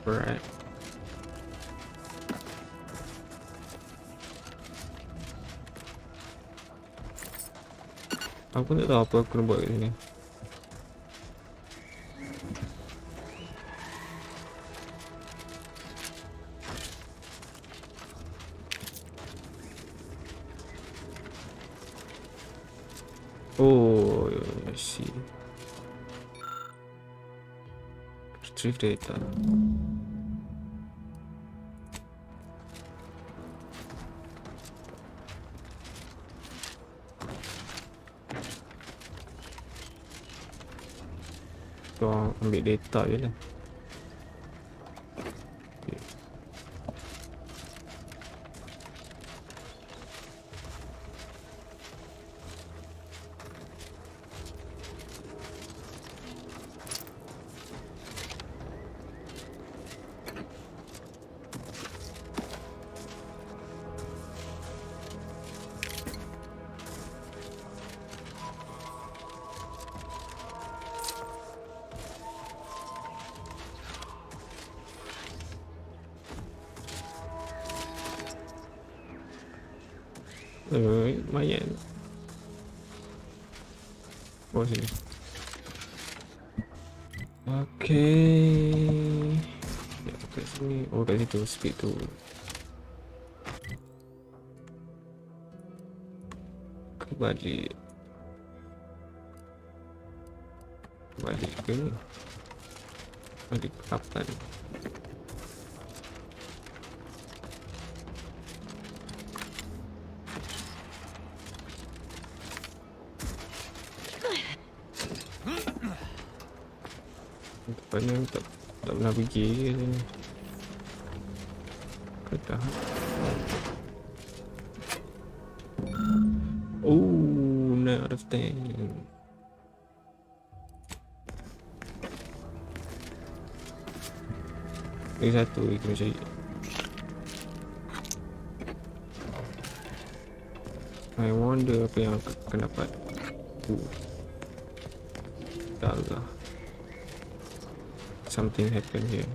Right. Aku tak tahu apa aku nak buat kat sini. Oh, I see. Retrieve data. Kau ambil data je lah. Okay. Lumayan. Oh, sini. Okay. Ya, kat sini. Oh, kat situ. Speed tu. Kembali. Balik ke ni? Balik ke kapan? Tempat ni tak pernah pergi ke sini. Kedah. Oh, 9 out of 10. Lagi satu lagi kena cari. I wonder apa yang aku akan dapat. Tak lah. Something happened here.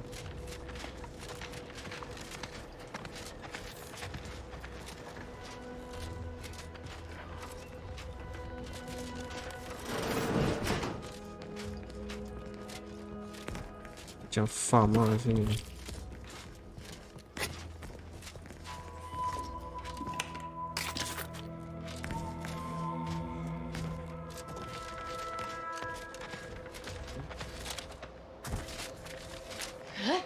Macam farm lah sini. Alright.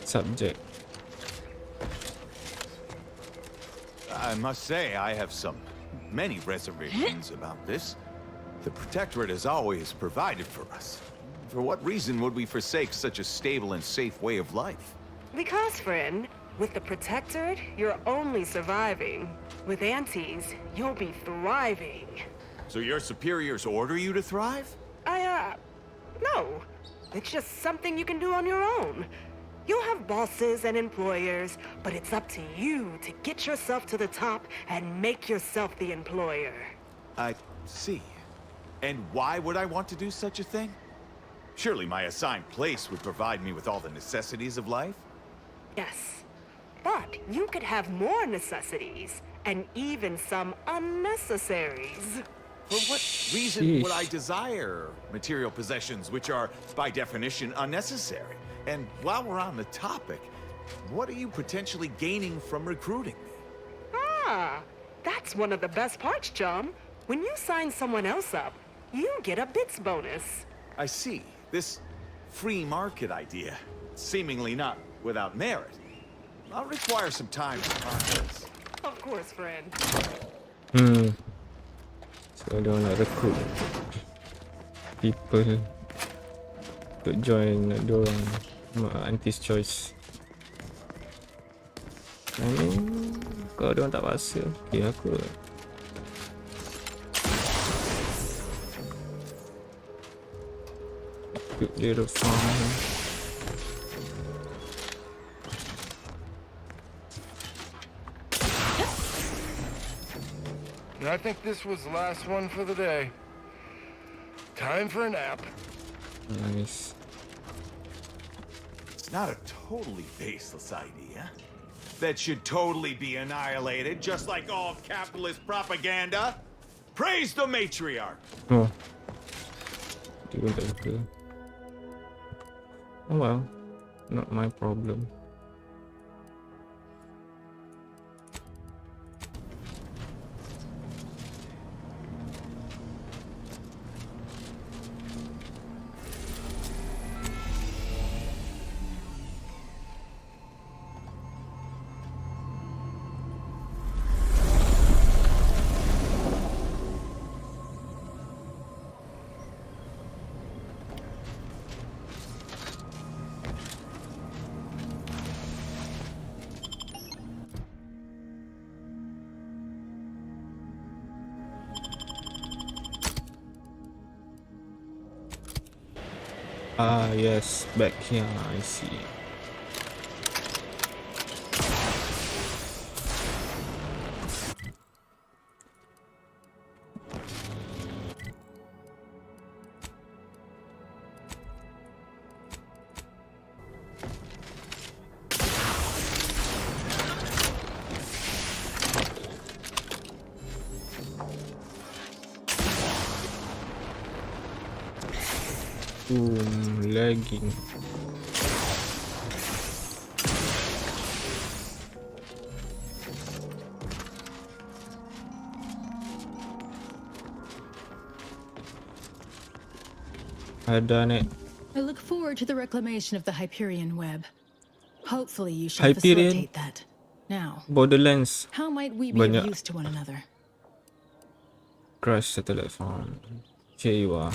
Subject. I must say, I have many reservations about this. The Protectorate has always provided for us. For what reason would we forsake such a stable and safe way of life? Because, friend, with the Protectorate, you're only surviving. With Antes, you'll be thriving. So your superiors order you to thrive? No. It's just something you can do on your own. You'll have bosses and employers, but it's up to you to get yourself to the top and make yourself the employer. I see. And why would I want to do such a thing? Surely my assigned place would provide me with all the necessities of life? Yes. But you could have more necessities, and even some unnecessaries. For what reason would I desire material possessions which are, by definition, unnecessary? And while we're on the topic, what are you potentially gaining from recruiting me? Ah, that's one of the best parts, chum. When you sign someone else up, you get a bits bonus. I see. This free market idea, seemingly not without merit. I'll require some time to process. Of course, friend. So they want to recruit people to join diorang Antis Choice. I mean, kalau diorang tak paksa, okay aku. Good little farm. I think this was the last one for the day. Time for a nap. Nice. It's not a totally baseless idea. That should totally be annihilated, just like all capitalist propaganda. Praise the matriarch! Oh. Dia pun tak suka. Oh well. Not my problem. Ah, yes, back here, I see. Lagging. I've done it. I look forward to the reclamation of the Hyperion web. Hopefully you shall Hyperion? facilitate that. Now, Borderlands. how might we be Banyak of use to one another? crash satellite farm. Here you are.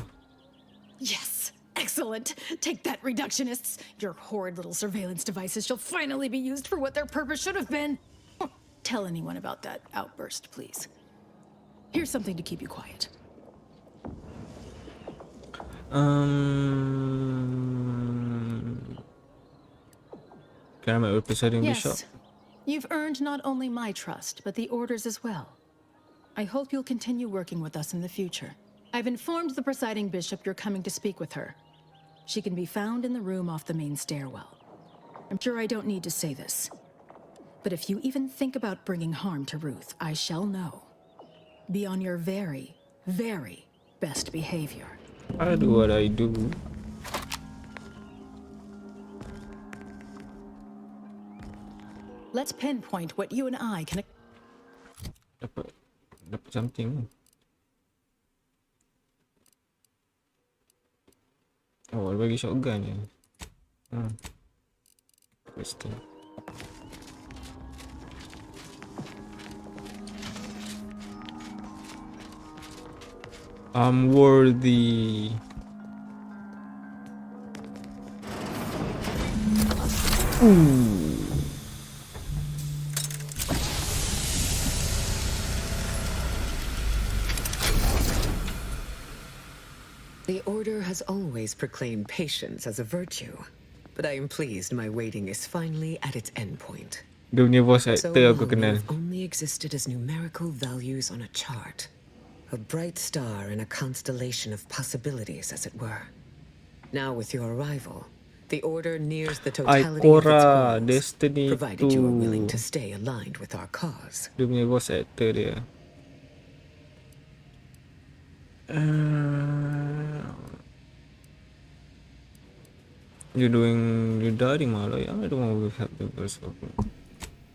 Yes! Excellent! Take that, reductionists! Your horrid little surveillance devices shall finally be used for what their purpose should have been! Tell anyone about that outburst, please. Here's something to keep you quiet. Can I make a representing the shop? Yes. You've earned not only my trust, but the Order's as well. I hope you'll continue working with us in the future. I've informed the presiding bishop you're coming to speak with her. She can be found in the room off the main stairwell. I'm sure I don't need to say this, but if you even think about bringing harm to Ruth, I shall know. Be on your very, very best behavior. I do what I do. Let's pinpoint what you and I can... Dapat something. Oh, dia bagi shotgun je. Interesting. I'm worthy. Ooh. The Order has always proclaimed patience as a virtue, but I am pleased my waiting is finally at its endpoint. Dia punya voice So actor aku long kenal. they've only existed as numerical values on a chart. A bright star in a constellation of possibilities, as it were. Now with your arrival, the Order nears the totality of its Ikora goals, Destiny provided you are willing 2. to stay aligned with our cause. Dia punya voice actor dia. You're dying, Malloy. I don't want to help the person.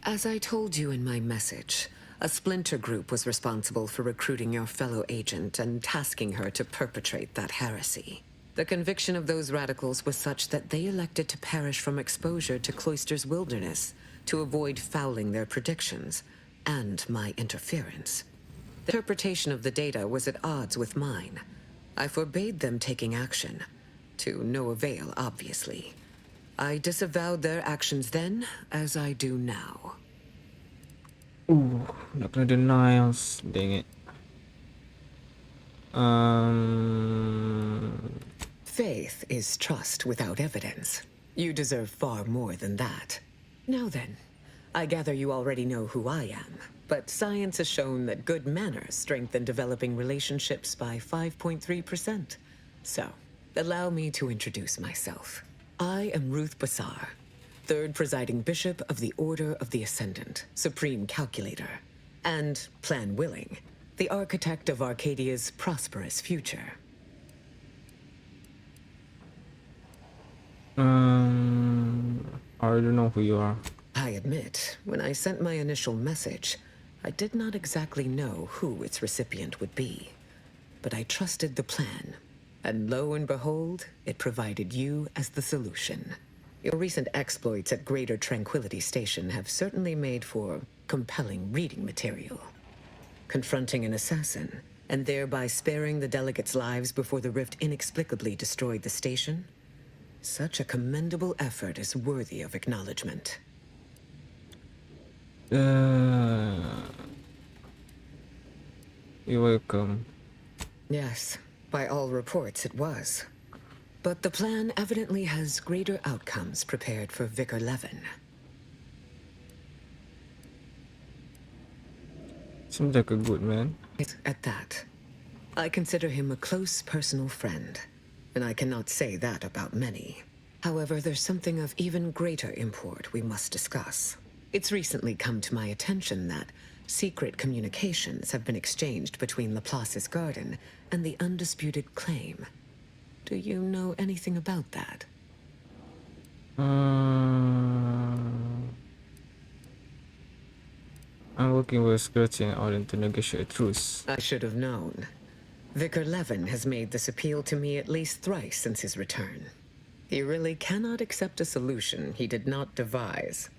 As I told you in my message, a splinter group was responsible for recruiting your fellow agent and tasking her to perpetrate that heresy. The conviction of those radicals was such that they elected to perish from exposure to Cloister's wilderness to avoid fouling their predictions and my interference. The interpretation of the data was at odds with mine. I forbade them taking action, to no avail, obviously. I disavowed their actions then, as I do now. Ooh, nak kena denials. Dang it. Faith is trust without evidence. You deserve far more than that. Now then, I gather you already know who I am, but science has shown that good manners strengthen developing relationships by 5.3%. So, allow me to introduce myself. I am Ruth Bassar, third presiding bishop of the Order of the Ascendant, supreme calculator, and, plan willing, the architect of Arcadia's prosperous future. I don't know who you are. I admit, when I sent my initial message, I did not exactly know who its recipient would be. But I trusted the plan, and lo and behold, it provided you as the solution. Your recent exploits at Greater Tranquility Station have certainly made for compelling reading material. Confronting an assassin, and thereby sparing the delegates' lives before the rift inexplicably destroyed the station? Such a commendable effort is worthy of acknowledgement. You're welcome. Yes, by all reports it was. But the plan evidently has greater outcomes prepared for Vicar Levin. Seems like a good man. At that, I consider him a close personal friend, and I cannot say that about many. However, there's something of even greater import we must discuss. It's recently come to my attention that secret communications have been exchanged between Laplace's garden and the undisputed claim. Do you know anything about that? I'm working with security in order to negotiate a truce. I should have known. Vicar Levin has made this appeal to me at least thrice since his return. He really cannot accept a solution he did not devise.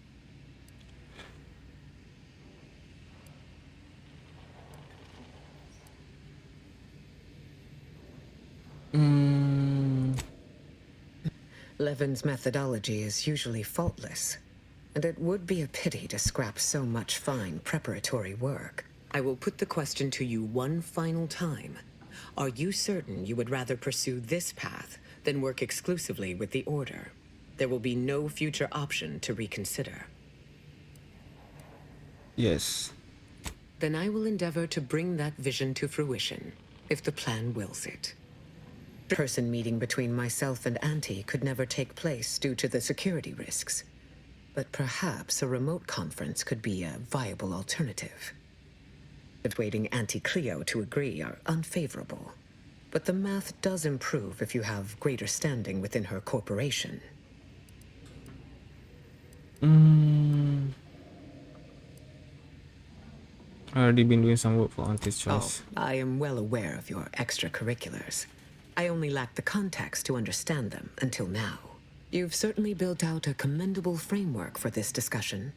Levin's methodology is usually faultless, and it would be a pity to scrap so much fine preparatory work. I will put the question to you one final time. Are you certain you would rather pursue this path than work exclusively with the Order? There will be no future option to reconsider. Yes. Then I will endeavor to bring that vision to fruition. if the plan wills it. The person meeting between myself and Auntie could never take place due to the security risks. But perhaps a remote conference could be a viable alternative. Persuading Auntie Cleo to agree are unfavorable, but the math does improve if you have greater standing within her corporation. Already been doing some work for Auntie's Oh, Choice. I am well aware of your extracurriculars. I only lack the context to understand them until now. You've certainly built out a commendable framework for this discussion.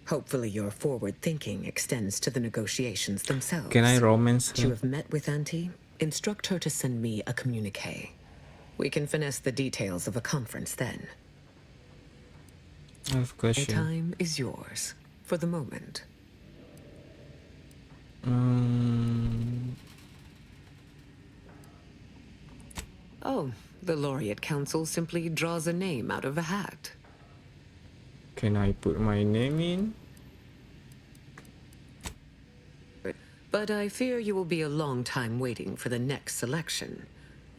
Hopefully your forward thinking extends to the negotiations themselves. Can I romance You her? have met with Auntie? Instruct her to send me a communique. We can finesse the details of a conference then. I have a My question. time is yours, for the moment. Oh, the Laureate Council simply draws a name out of a hat. Can I put my name in? But I fear you will be a long time waiting for the next selection.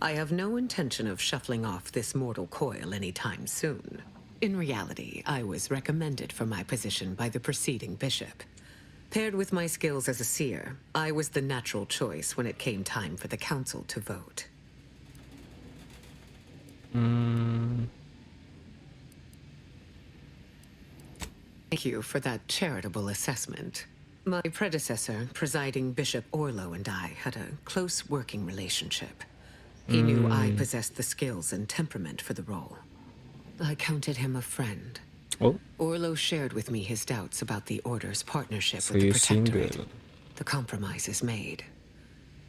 I have no intention of shuffling off this mortal coil anytime soon. In reality, I was recommended for my position by the preceding bishop. Paired with my skills as a seer, I was the natural choice when it came time for the council to vote. Thank you for that charitable assessment. My predecessor, presiding Bishop Orlo, and I had a close working relationship. He knew I possessed the skills and temperament for the role. I counted him a friend. Oh. Orlo shared with me his doubts about the Order's partnership So with the you're Protectorate. single. The compromise is made.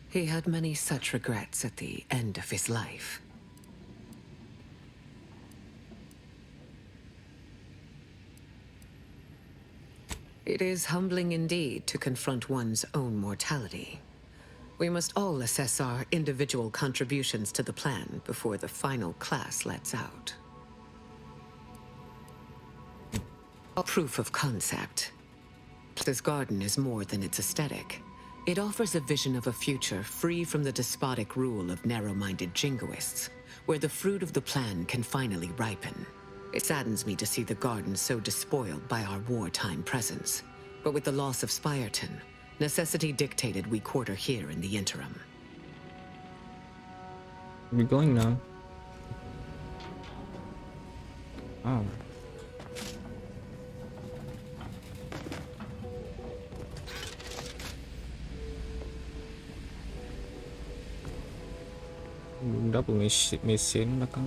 He had many such regrets at the end of his life. It is humbling indeed to confront one's own mortality. We must all assess our individual contributions to the plan before the final class lets out. A proof of concept. This garden is more than its aesthetic. It offers a vision of a future free from the despotic rule of narrow-minded jingoists, where the fruit of the plan can finally ripen. It saddens me to see the garden so despoiled by our wartime presence. But with the loss of Spirton, necessity dictated we quarter here in the interim. We're going now. Oh. Double mesin belakang.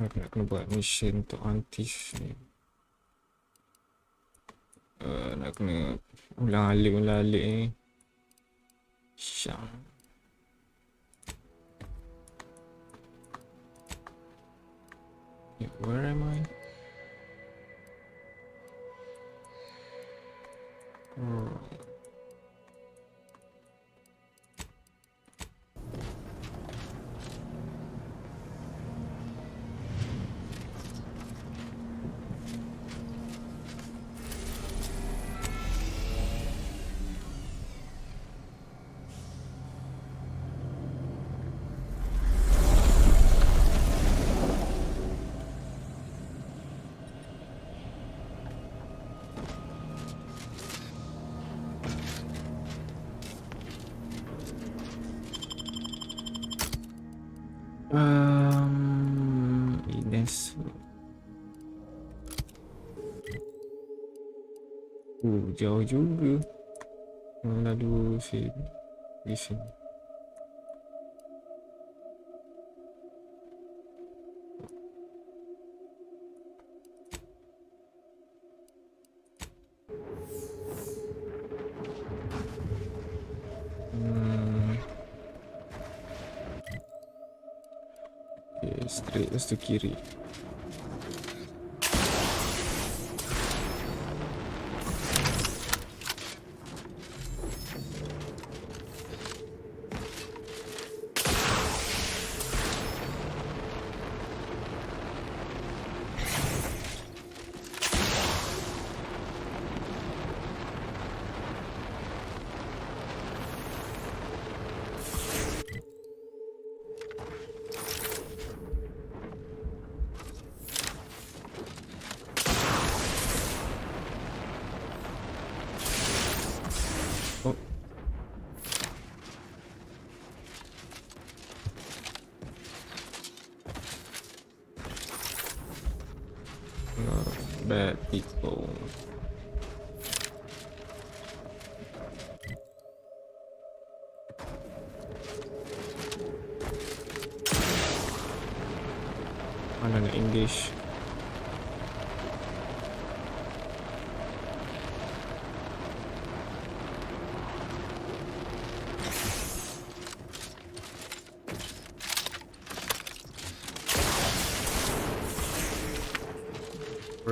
Nak kena buat mission untuk Antis ni. Nak kena ulang-alik ni. Syang. Where am I? Oh. Ines. Jauh juga. Lalu di sini. Straight terus tu kiri. bad people. Mana nak engage?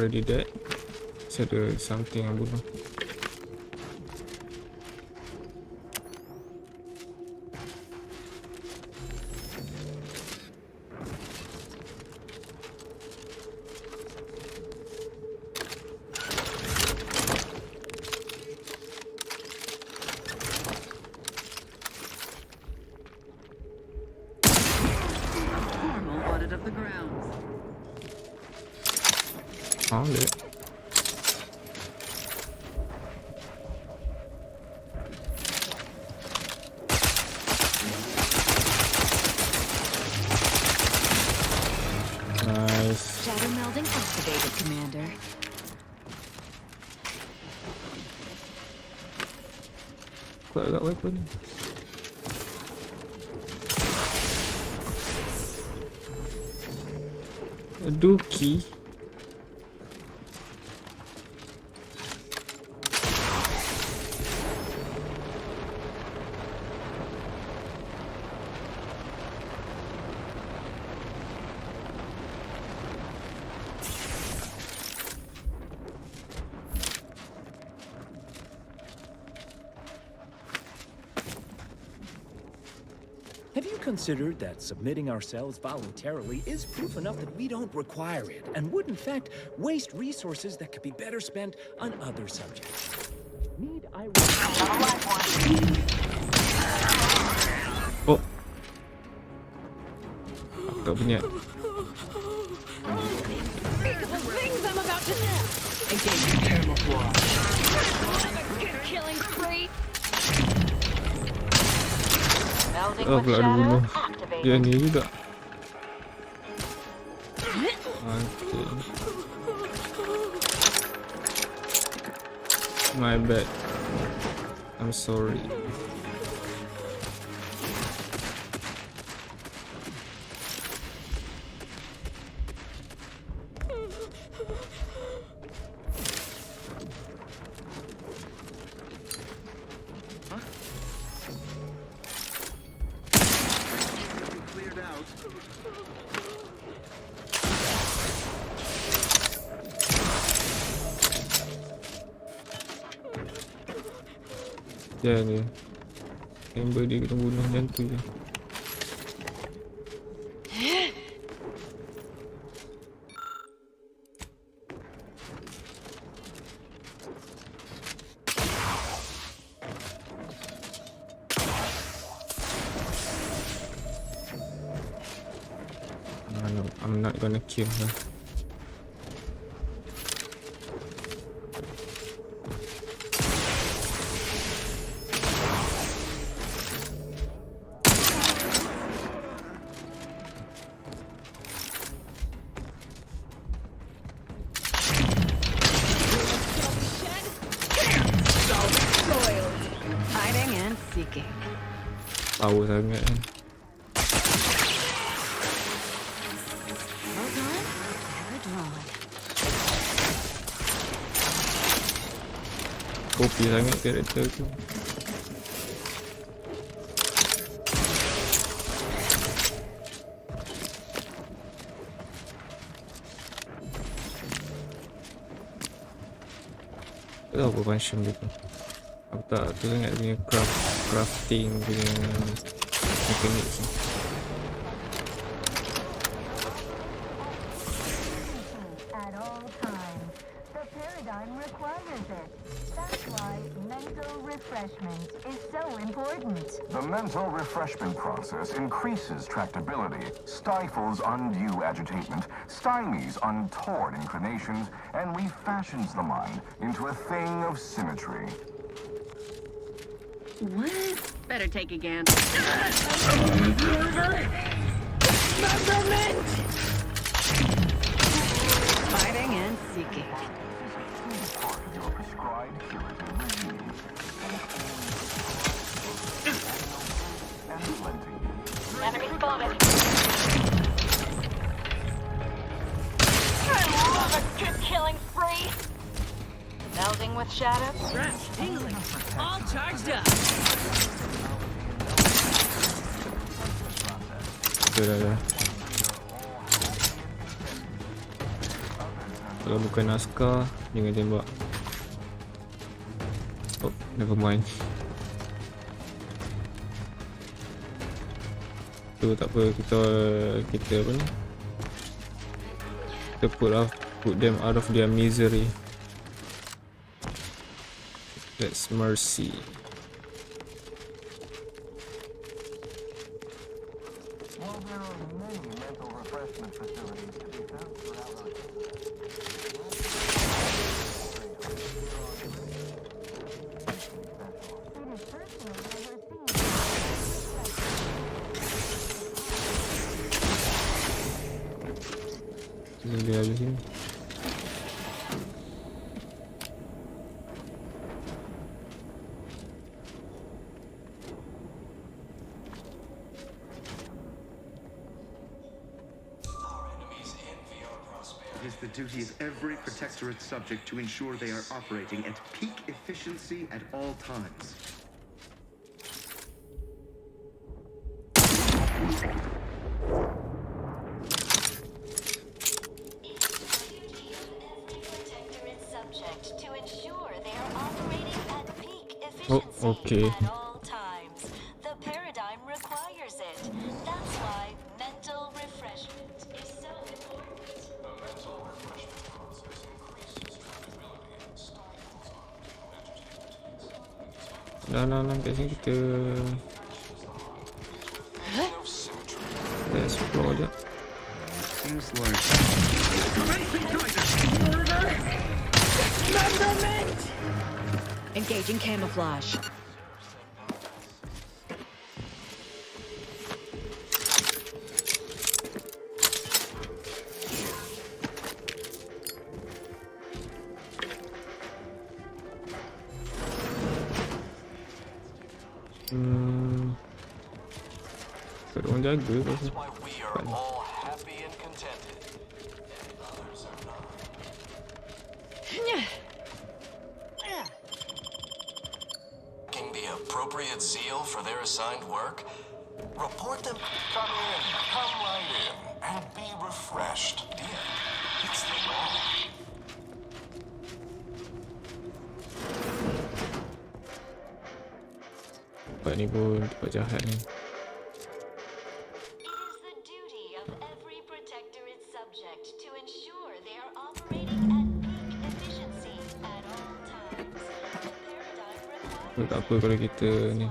Already dead. Saya ada something yang bunuh. Formal audit of the grounds. Found it. Nice. Shadow melding activated, Commander. Kau agak weapon ni. A dookie. Have you considered that submitting ourselves voluntarily is proof enough that we don't require it, and would in fact waste resources that could be better spent on other subjects? Need I... Oh. Agak banyak. Things I'm about to engage in camouflage. killing spree. Oh, pula ada bunuh. Dia ni juga. Okay. My bad. I'm sorry. Dia ni Amber dia kena bunuh macam tu je. No, I'm not gonna kill her. Hiding and seeking. Power sangat kan. Hold on, never drawn. Kopi sangat karakter tu. Tak tahu apa function dia tu. Aku tak tu sangat punya crafting punya mekanik tu. At all times. The paradigm requires it. That's why mental refreshment is so important. The mental refreshment process increases tractability, stifles undue agitation, stymies untoward inclinations, and refashions the mind into a thing of symmetry. What? Better take a gander. Dismemberment! Hiding Searching and seeking. Part of your prescribed curative regime. And plenty. Enemy spotted. I love a good killing spree. Melding with shadows. Rats tingling. All charged up. Dah. Kalau bukan naskah, jangan tembak. Oh, never mind. Tu tak apa, kita apa ni? Kita put them out of their misery. That's mercy. While there are many mental refreshment facilities to be found throughout our Dia ada sini. It is the duty of every Protectorate subject to ensure they are operating at peak efficiency at all times. Oh, okay. At all times. The paradigm requires it. That's why mental refreshment is so important. The mental refreshment process increases tractability and stifles Nah, kat sini kita explore je. Seems like Engaging camouflage. Ada orang jaga kat sini. The appropriate zeal for their assigned work? Report them. Come in, come right in, and be refreshed. Dear, it's the law. Tempat ni pun tempat jahat ni. Tak apa kalau kita ni.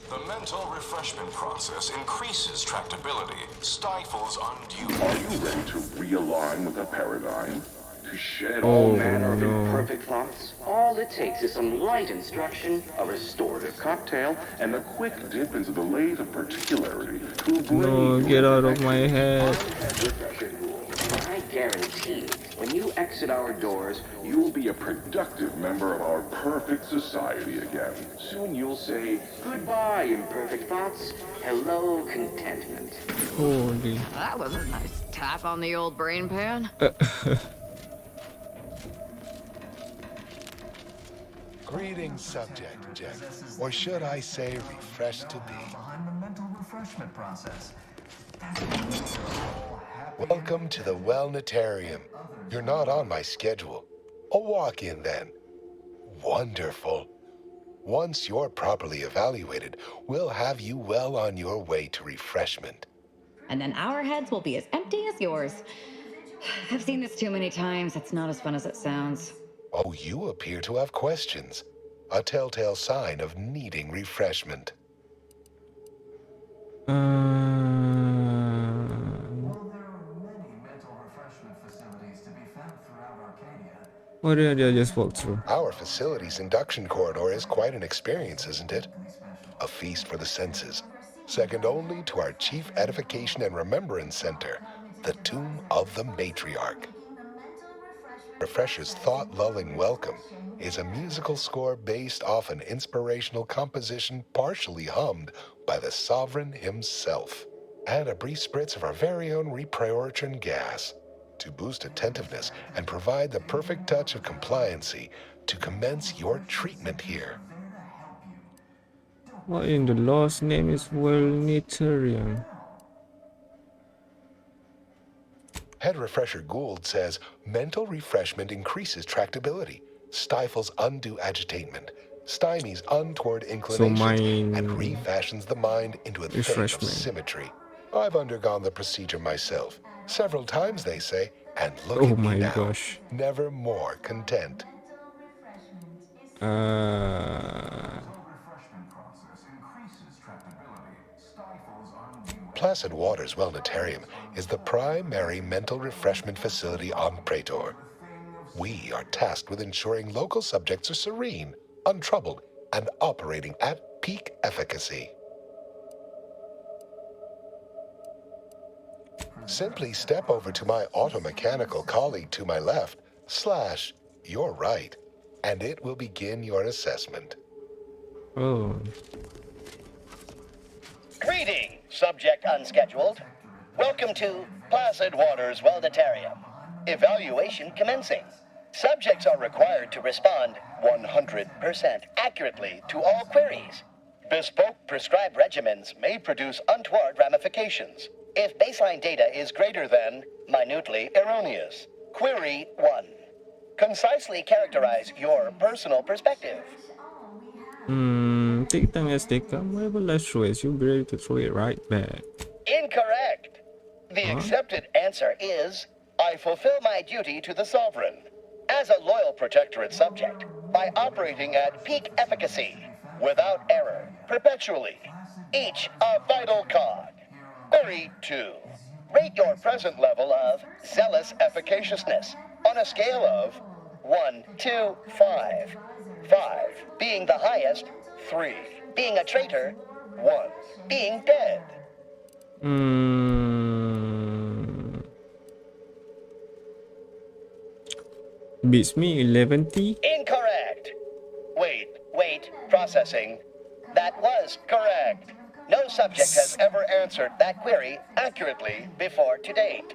The mental refreshment process increases tractability, stifles undue. Are you ready to realign with the paradigm? To shed Oh, all manner of no. imperfect thoughts? All it takes is some light instruction, a restorative cocktail, and a quick dip into the lathe of particularity to No, get out of my head. I guarantee, when you exit our doors, you'll be a productive member of our perfect society again. Soon you'll say, goodbye, imperfect thoughts. Hello, contentment. Holy. That was a nice tap on the old brain pan. Greetings, subject, Jeff. Or should I say, refreshed to be. Behind the mental refreshment process. Welcome to the Wellnetarium. You're not on my schedule. A walk-in then. Wonderful. Once you're properly evaluated, we'll have you well on your way to refreshment. And then our heads will be as empty as yours. I've seen this too many times. It's not as fun as it sounds. Oh, you appear to have questions. A telltale sign of needing refreshment. What did I just walk through? Our facility's induction corridor is quite an experience, isn't it? A feast for the senses, second only to our Chief Edification and Remembrance Center. the Tomb of the Matriarch. Refresher's thought-lulling welcome is a musical score based off an inspirational composition partially hummed by the Sovereign himself. Add a brief spritz of our very own repriorichin gas to boost attentiveness and provide the perfect touch of compliancy to commence your treatment here. What in the Lord's name is Wellnitarian? Head Refresher Gould says mental refreshment increases tractability, stifles undue agitation, stymies untoward inclinations, and refashions the mind into a thing of symmetry. I've undergone the procedure myself, several times they say, and look at me now, never more content. Placid Waters Wellnitarium is the primary mental refreshment facility on Praetor. We are tasked with ensuring local subjects are serene, untroubled, and operating at peak efficacy. Simply step over to my automechanical colleague to my left, / your right, and it will begin your assessment. Oh. Greeting, subject unscheduled. Welcome to Placid Waters Wellnitarium. Evaluation commencing. Subjects are required to respond 100% accurately to all queries. Bespoke prescribed regimens may produce untoward ramifications if baseline data is greater than minutely erroneous. Query 1. Concisely characterize your personal perspective. Take time as they come. Whatever less choice, you'll be ready to throw it right back. Incorrect. The accepted answer is, I fulfill my duty to the Sovereign as a loyal protectorate subject by operating at peak efficacy, without error, perpetually, each a vital cog. Query 2. Rate your present level of zealous efficaciousness on a scale of 1 to 5. 5 being the highest, 3 being a traitor, 1 being dead. Beats me 11T. Incorrect. Wait, processing. That was correct. No subject has ever answered that query accurately before to date.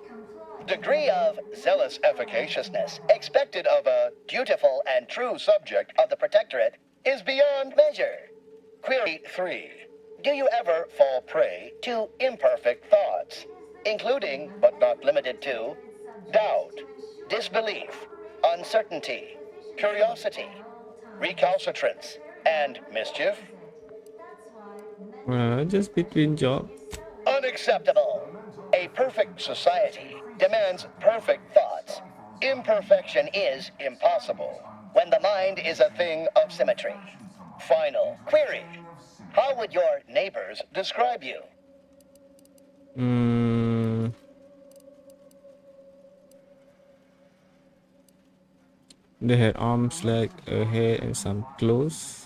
Degree of zealous efficaciousness expected of a dutiful and true subject of the Protectorate is beyond measure. Query 3. Do you ever fall prey to imperfect thoughts, including, but not limited to, doubt, disbelief, uncertainty, curiosity, recalcitrance, and mischief? Just between job. Unacceptable. A perfect society demands perfect thoughts. Imperfection is impossible when the mind is a thing of symmetry. Final query. How would your neighbors describe you? They had arms like a head and some clothes.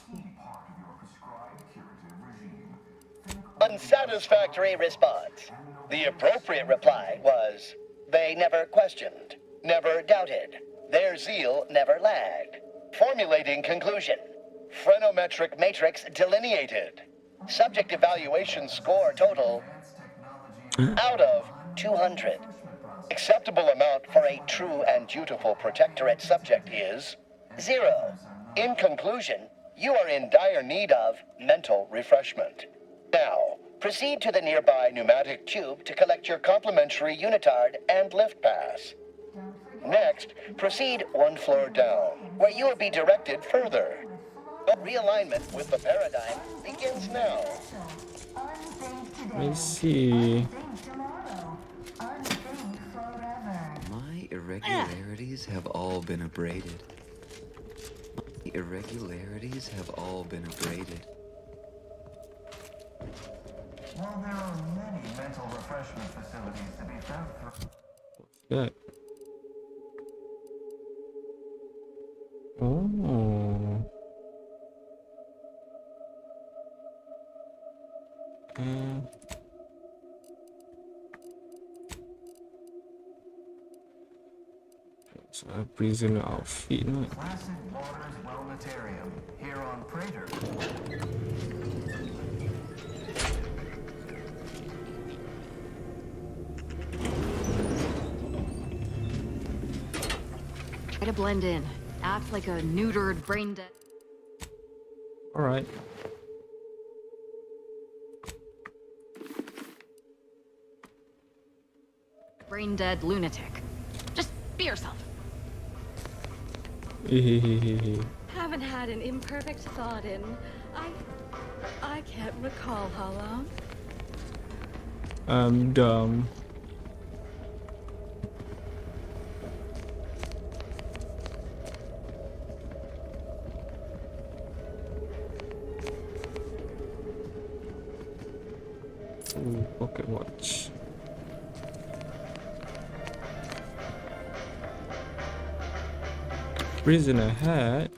Unsatisfactory response. The appropriate reply was, they never questioned, never doubted. Their zeal never lagged. Formulating conclusion. Phrenometric matrix delineated. Subject evaluation score total out of 200. Acceptable amount for a true and dutiful Protectorate subject is 0. In conclusion, you are in dire need of mental refreshment. Now, proceed to the nearby pneumatic tube to collect your complimentary unitard and lift pass. Next, proceed 1 floor down, where you will be directed further. Realignment with the paradigm begins now. I see. My irregularities have all been abraded. My irregularities have all been abraded. While there are many mental refreshment facilities to be found through... That. Oh. Prisoner outfit ni. Classic Waters Wellnetarium here on Praetor. Try to blend in. Act like a neutered, brain-dead. Alright. Brain-dead lunatic. Just be yourself. Haven't had an imperfect thought in. I can't recall how long. I'm dumb. Ooh, pocket watch. Prisoner hat.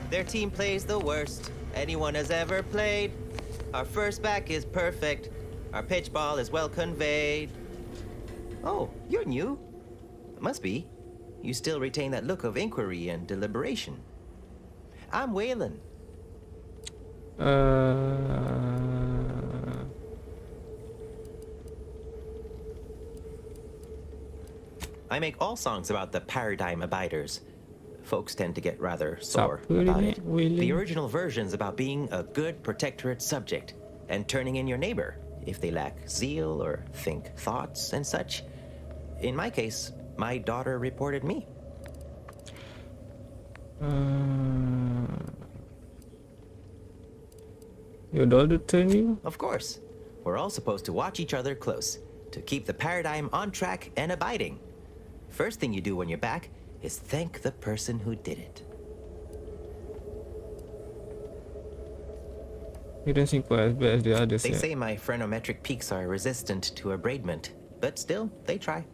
Their team plays the worst anyone has ever played. Our first back is perfect. Our pitch ball is well conveyed. Oh, you're new. Must be. You still retain that look of inquiry and deliberation. I'm Waylon. I make all songs about the Paradigm Abiders. Folks tend to get rather sore about it. The original version's about being a good protectorate subject and turning in your neighbor if they lack zeal or think thoughts and such. In my case, my daughter reported me. Your daughter turned you? Of course. We're all supposed to watch each other close to keep the paradigm on track and abiding. First thing you do when you're back is thank the person who did it. You don't seem quite as bad as the others. They say my phrenometric peaks are resistant to abradement, but still, they try.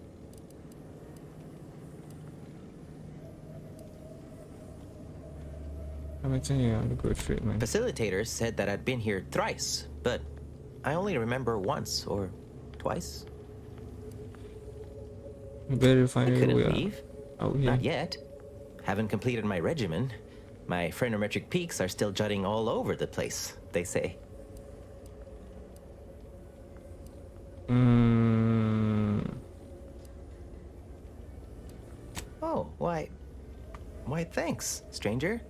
Facilitators said that I'd been here thrice, but I only remember once or twice. You better I find a couldn't way leave. out here. Not yet. Haven't completed my regimen. My phrenometric peaks are still jutting all over the place, they say. Oh, why, thanks, stranger.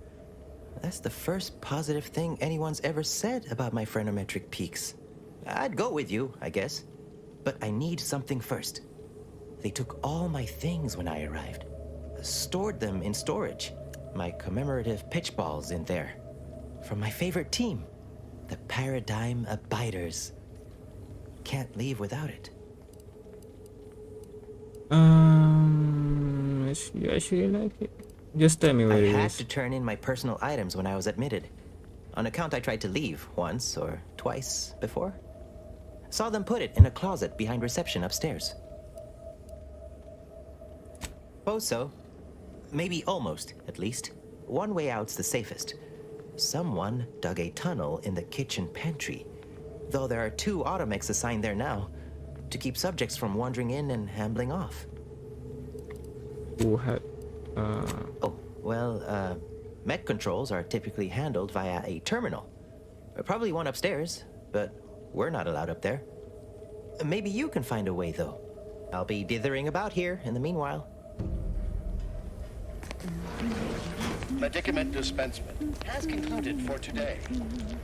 That's the first positive thing anyone's ever said about my phrenometric peaks. I'd go with you, I guess. But I need something first. They took all my things when I arrived. Stored them in storage. My commemorative pitch balls in there. From my favorite team, the Paradigm Abiders. Can't leave without it. You actually like it? Just tell me where it I had is. to turn in my personal items when I was admitted. On account I tried to leave once or twice before. Saw them put it in a closet behind reception upstairs. Suppose so. Maybe almost, at least. One way out's the safest. Someone dug a tunnel in the kitchen pantry. Though there are 2 automechs assigned there now, to keep subjects from wandering in and ambling off. Mech controls are typically handled via a terminal. Probably one upstairs, but we're not allowed up there. Maybe you can find a way, though. I'll be dithering about here in the meanwhile. Medicament dispensement has concluded for today.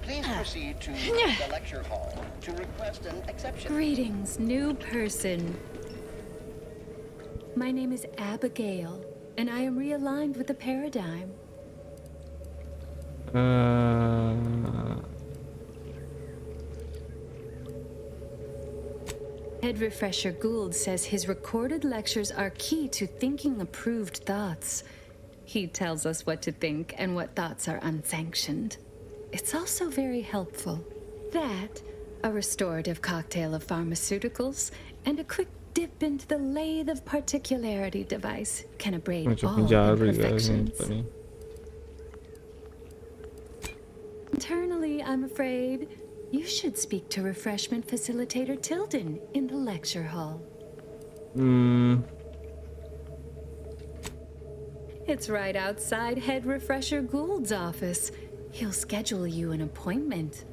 Please proceed to the lecture hall to request an exception. Greetings, new person. My name is Abigail, and I am realigned with the paradigm. Head Refresher Gould says his recorded lectures are key to thinking approved thoughts. He tells us what to think and what thoughts are unsanctioned. It's also very helpful. That, a restorative cocktail of pharmaceuticals, and a quick dip into the lathe of particularity device can abrade all imperfections. Internally, I'm afraid, You should speak to refreshment facilitator Tilden in the lecture hall. It's right outside Head Refresher Gould's office. He'll schedule you an appointment.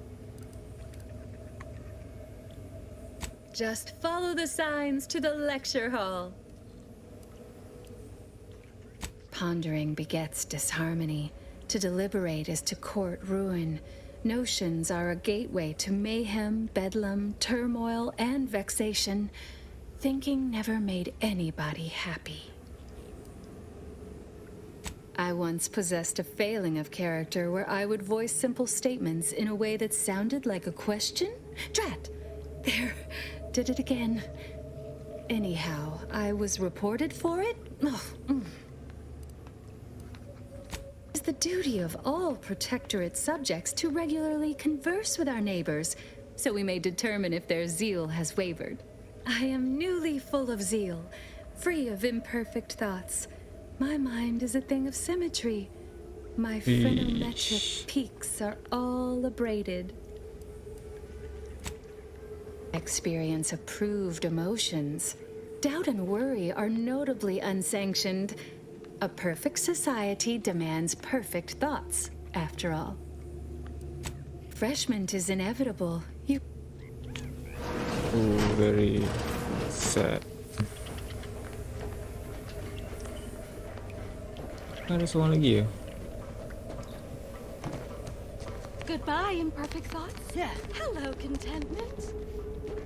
Just follow the signs to the lecture hall. Pondering begets disharmony. To deliberate is to court ruin. Notions are a gateway to mayhem, bedlam, turmoil, and vexation. Thinking never made anybody happy. I once possessed a failing of character where I would voice simple statements in a way that sounded like a question. Drat! There, did it again. Anyhow, I was reported for it? It's the duty of all Protectorate subjects to regularly converse with our neighbors, so we may determine if their zeal has wavered. I am newly full of zeal, free of imperfect thoughts. My mind is a thing of symmetry. My phrenometric peaks are all abraded. Experience approved emotions. Doubt and worry are notably unsanctioned. A perfect society demands perfect thoughts, after all. Refreshment is inevitable. You... Oh, very sad. Ada seorang lagi ya? Goodbye, imperfect thoughts. Yeah. Hello, contentment.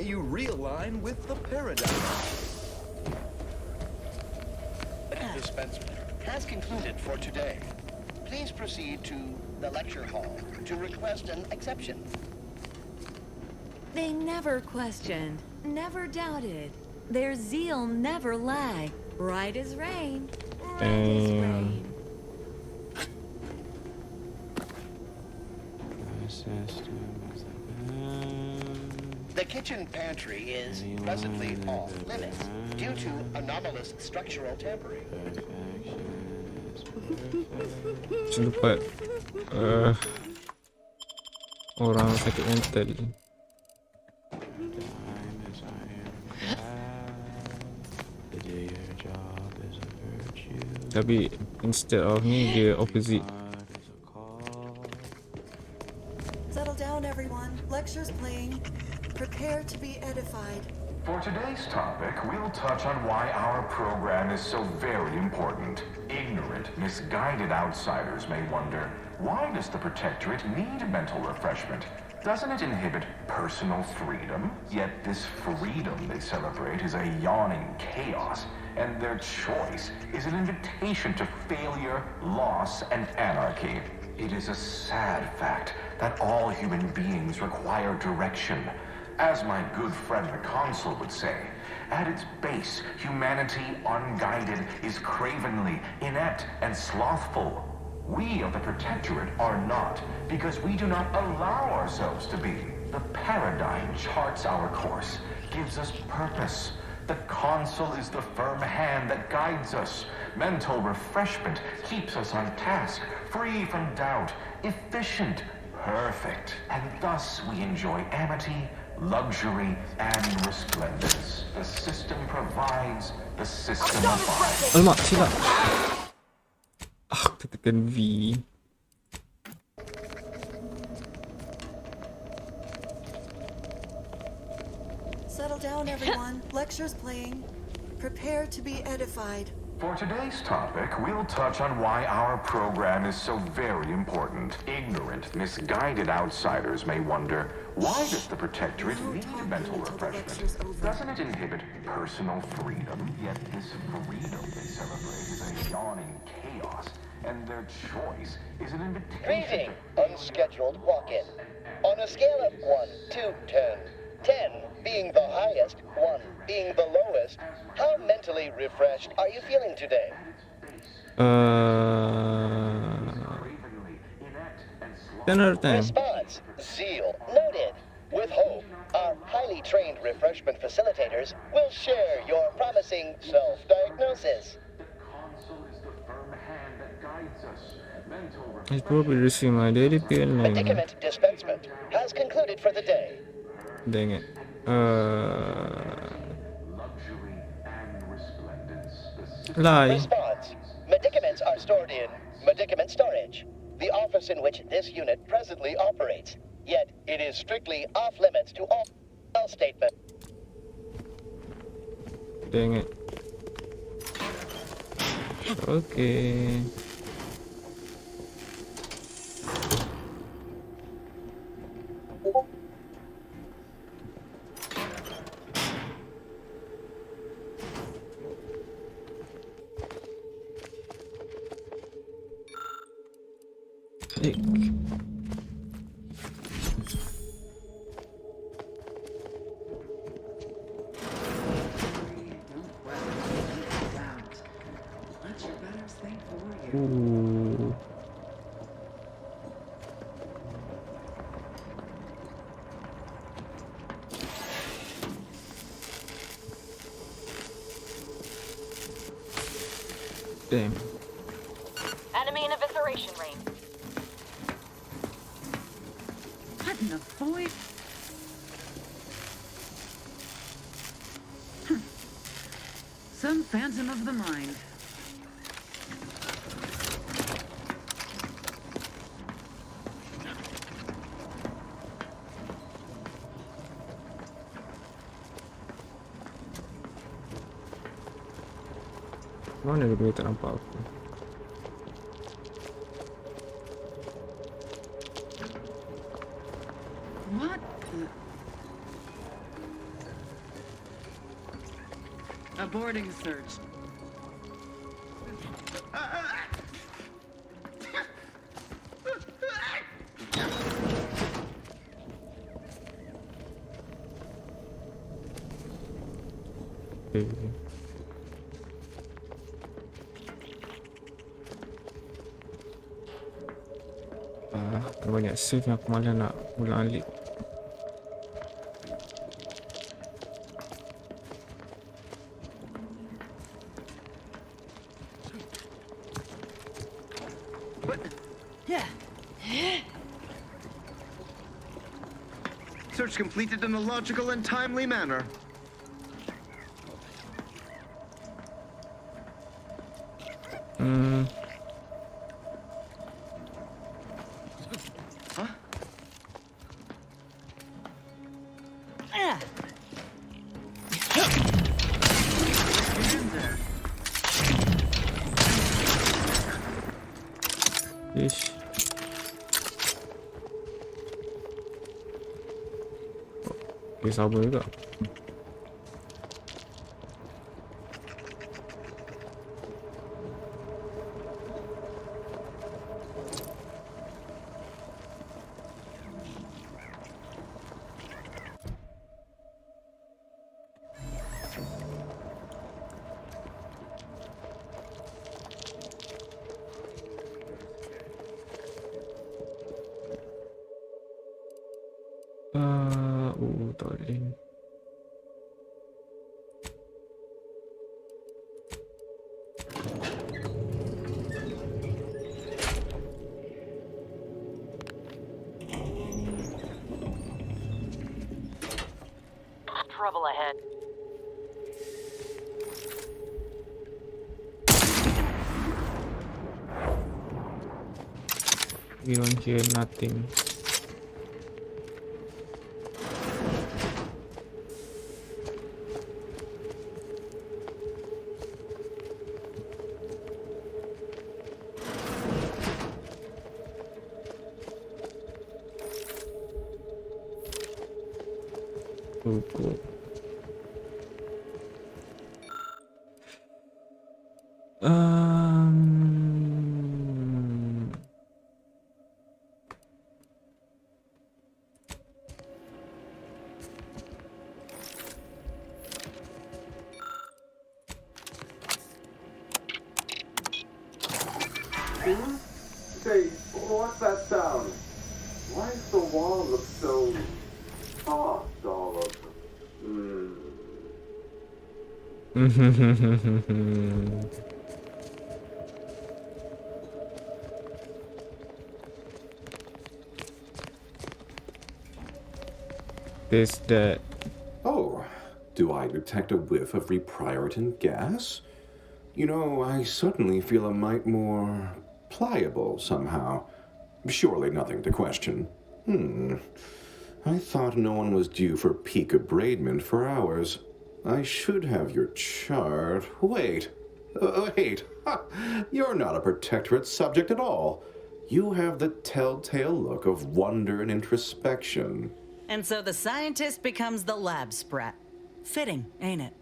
You realign with the paradigm. Dispensary has concluded for today. Please proceed to the lecture hall to request an exception. They never questioned, never doubted. Their zeal never lagged. Right as rain. Right as rain. The kitchen pantry is presently off limits due to anomalous structural tampering. Lupa orang sakit mental. Tapi instead of ni dia opposite. Settle down, everyone. Lecture's playing. Prepare to be edified. For today's topic, we'll touch on why our program is so very important. Ignorant, misguided outsiders may wonder, why does the Protectorate need mental refreshment? Doesn't it inhibit personal freedom? Yet this freedom they celebrate is a yawning chaos, and their choice is an invitation to failure, loss, and anarchy. It is a sad fact that all human beings require direction. As my good friend the Consul would say, at its base, humanity unguided is cravenly, inept, and slothful. We of the Protectorate are not, because we do not allow ourselves to be. The paradigm charts our course, gives us purpose. The Consul is the firm hand that guides us. Mental refreshment keeps us on task, free from doubt, efficient, perfect. And thus we enjoy amity, luxury, and resplendence. The system provides, the system abides. Alamak, silap. Aku tekan V. Settle down, everyone. Lecture's playing. Prepare to be edified. For today's topic, we'll touch on why our program is so very important. Ignorant, misguided outsiders may wonder, why does the Protectorate need mental refreshment? Doesn't it inhibit personal freedom? Yet this freedom they celebrate is a yawning chaos, and their choice is an invitation. Greeting, unscheduled walk-in. On a scale of 1 to 10, 10 being the highest, 1 being the lowest, how mentally refreshed are you feeling today? 10 out of 10. Response, zeal, noted. With hope, our highly trained refreshment facilitators will share your promising self-diagnosis. It's probably receiving my daily pay online. Medicament dispensement has concluded for the day. Dang it. Lie. Response. Medicaments are stored in medicament storage, the office in which this unit presently operates. Yet it is strictly off limits to all statements. Dang it. Okay. Ooh. Damn. Enemy in evisceration range. What in the boy? Some phantom of the mind. Mana kedua tak nampak aku. What the? Aborting search. Banyak save yang aku malah nak ulang alik. Search completed in a logical and timely manner. Ish. Okay, sama juga. Darling. Trouble ahead. We don't hear nothing. Cool. Say, what's that sound? Why does the wall look so soft all of them? Taste that. Oh, do I detect a whiff of reprioritin gas? You know, I suddenly feel a mite more pliable somehow. Surely nothing to question. I thought no one was due for peak abradement for hours. I should have your chart. Wait. Ha! You're not a protectorate subject at all. You have the telltale look of wonder and introspection. And so the scientist becomes the lab sprat. Fitting, ain't it?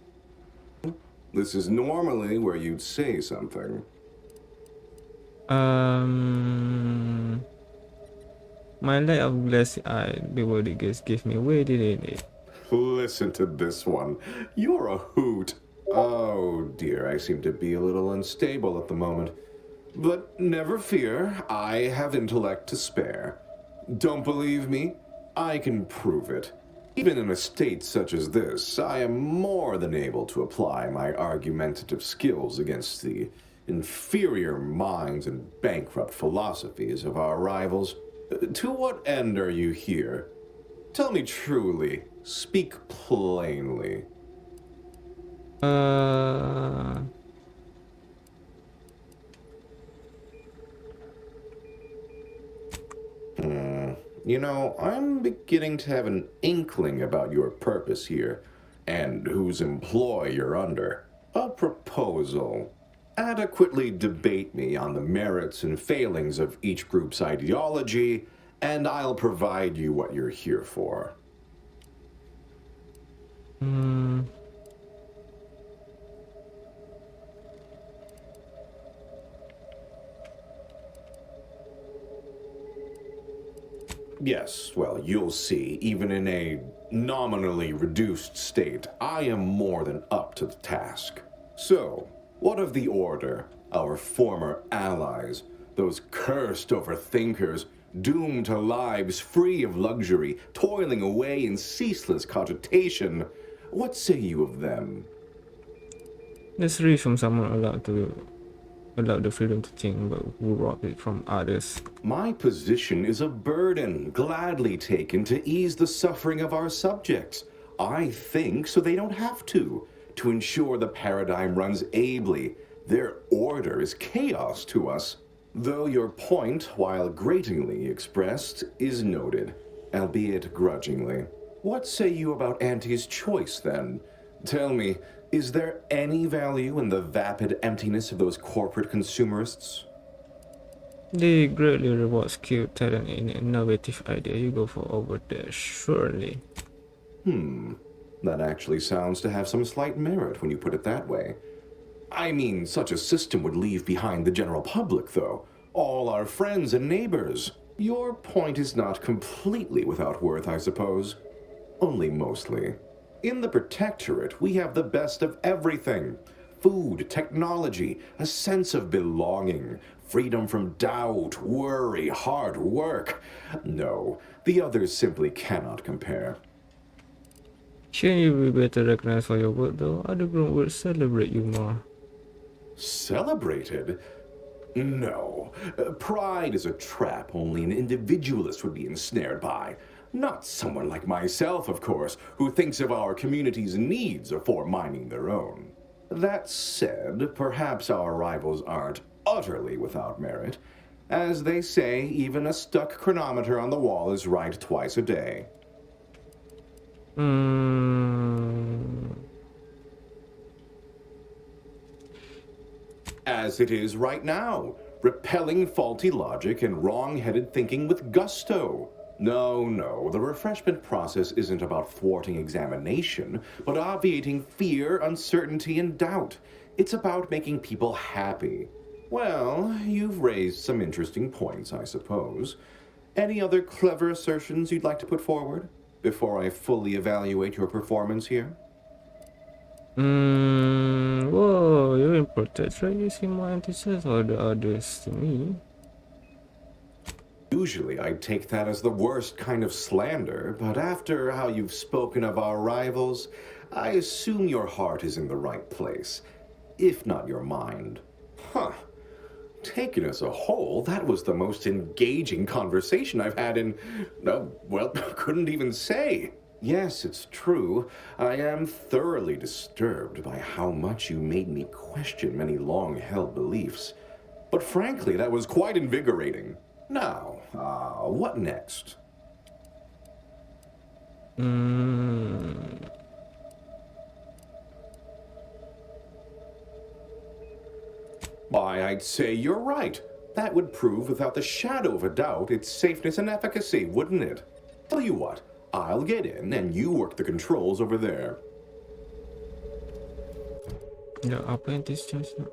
This is normally where you'd say something. My light of glassy eye, bewildered gaze gave me away, didn't it? Listen to this one. You're a hoot. Oh dear, I seem to be a little unstable at the moment. But never fear, I have intellect to spare. Don't believe me? I can prove it. Even in a state such as this, I am more than able to apply my argumentative skills against the inferior minds and bankrupt philosophies of our rivals. To what end are you here? Tell me truly. Speak plainly. You know, I'm beginning to have an inkling about your purpose here, and whose employ you're under. A proposal. Adequately debate me on the merits and failings of each group's ideology, and I'll provide you what you're here for. Yes, well, you'll see, even in a nominally reduced state, I am more than up to the task. So, what of the Order, our former allies, those cursed overthinkers, doomed to lives free of luxury, toiling away in ceaseless cogitation? What say you of them? Let's read from someone allowed the freedom to think, but who robbed it from others. My position is a burden, gladly taken to ease the suffering of our subjects. I think so they don't have to ensure the paradigm runs ably. Their order is chaos to us. Though your point, while gratingly expressed, is noted, albeit grudgingly. What say you about Auntie's choice, then? Tell me, is there any value in the vapid emptiness of those corporate consumerists? They greatly reward skill, talent, and innovative idea. You go for over there, surely. That actually sounds to have some slight merit when you put it that way. I mean, such a system would leave behind the general public, though. All our friends and neighbors. Your point is not completely without worth, I suppose. Only mostly. In the Protectorate, we have the best of everything. Food, technology, a sense of belonging, freedom from doubt, worry, hard work. No, the others simply cannot compare. Shouldn't you be better recognized for your work, though? Other groups would celebrate you more. Celebrated? No. Pride is a trap only an individualist would be ensnared by. Not someone like myself, of course, who thinks of our community's needs afore minding their own. That said, perhaps our rivals aren't utterly without merit. As they say, even a stuck chronometer on the wall is right twice a day. As it is right now, repelling faulty logic and wrong-headed thinking with gusto. No, the refreshment process isn't about thwarting examination, but obviating fear, uncertainty, and doubt. It's about making people happy. Well, you've raised some interesting points, I suppose. Any other clever assertions you'd like to put forward before I fully evaluate your performance here? Whoa, you're in Protectorate. You seem more anxious or the others to me. Usually I'd take that as the worst kind of slander, but after how you've spoken of our rivals, I assume your heart is in the right place, if not your mind. Taken as a whole, that was the most engaging conversation I've had in, well, couldn't even say. Yes, it's true. I am thoroughly disturbed by how much you made me question many long-held beliefs. But frankly, that was quite invigorating. Now, what next? Why, I'd say you're right. That would prove without the shadow of a doubt its safeness and efficacy, wouldn't it? Tell you what, I'll get in and you work the controls over there. Ya, apa yang discharge nak?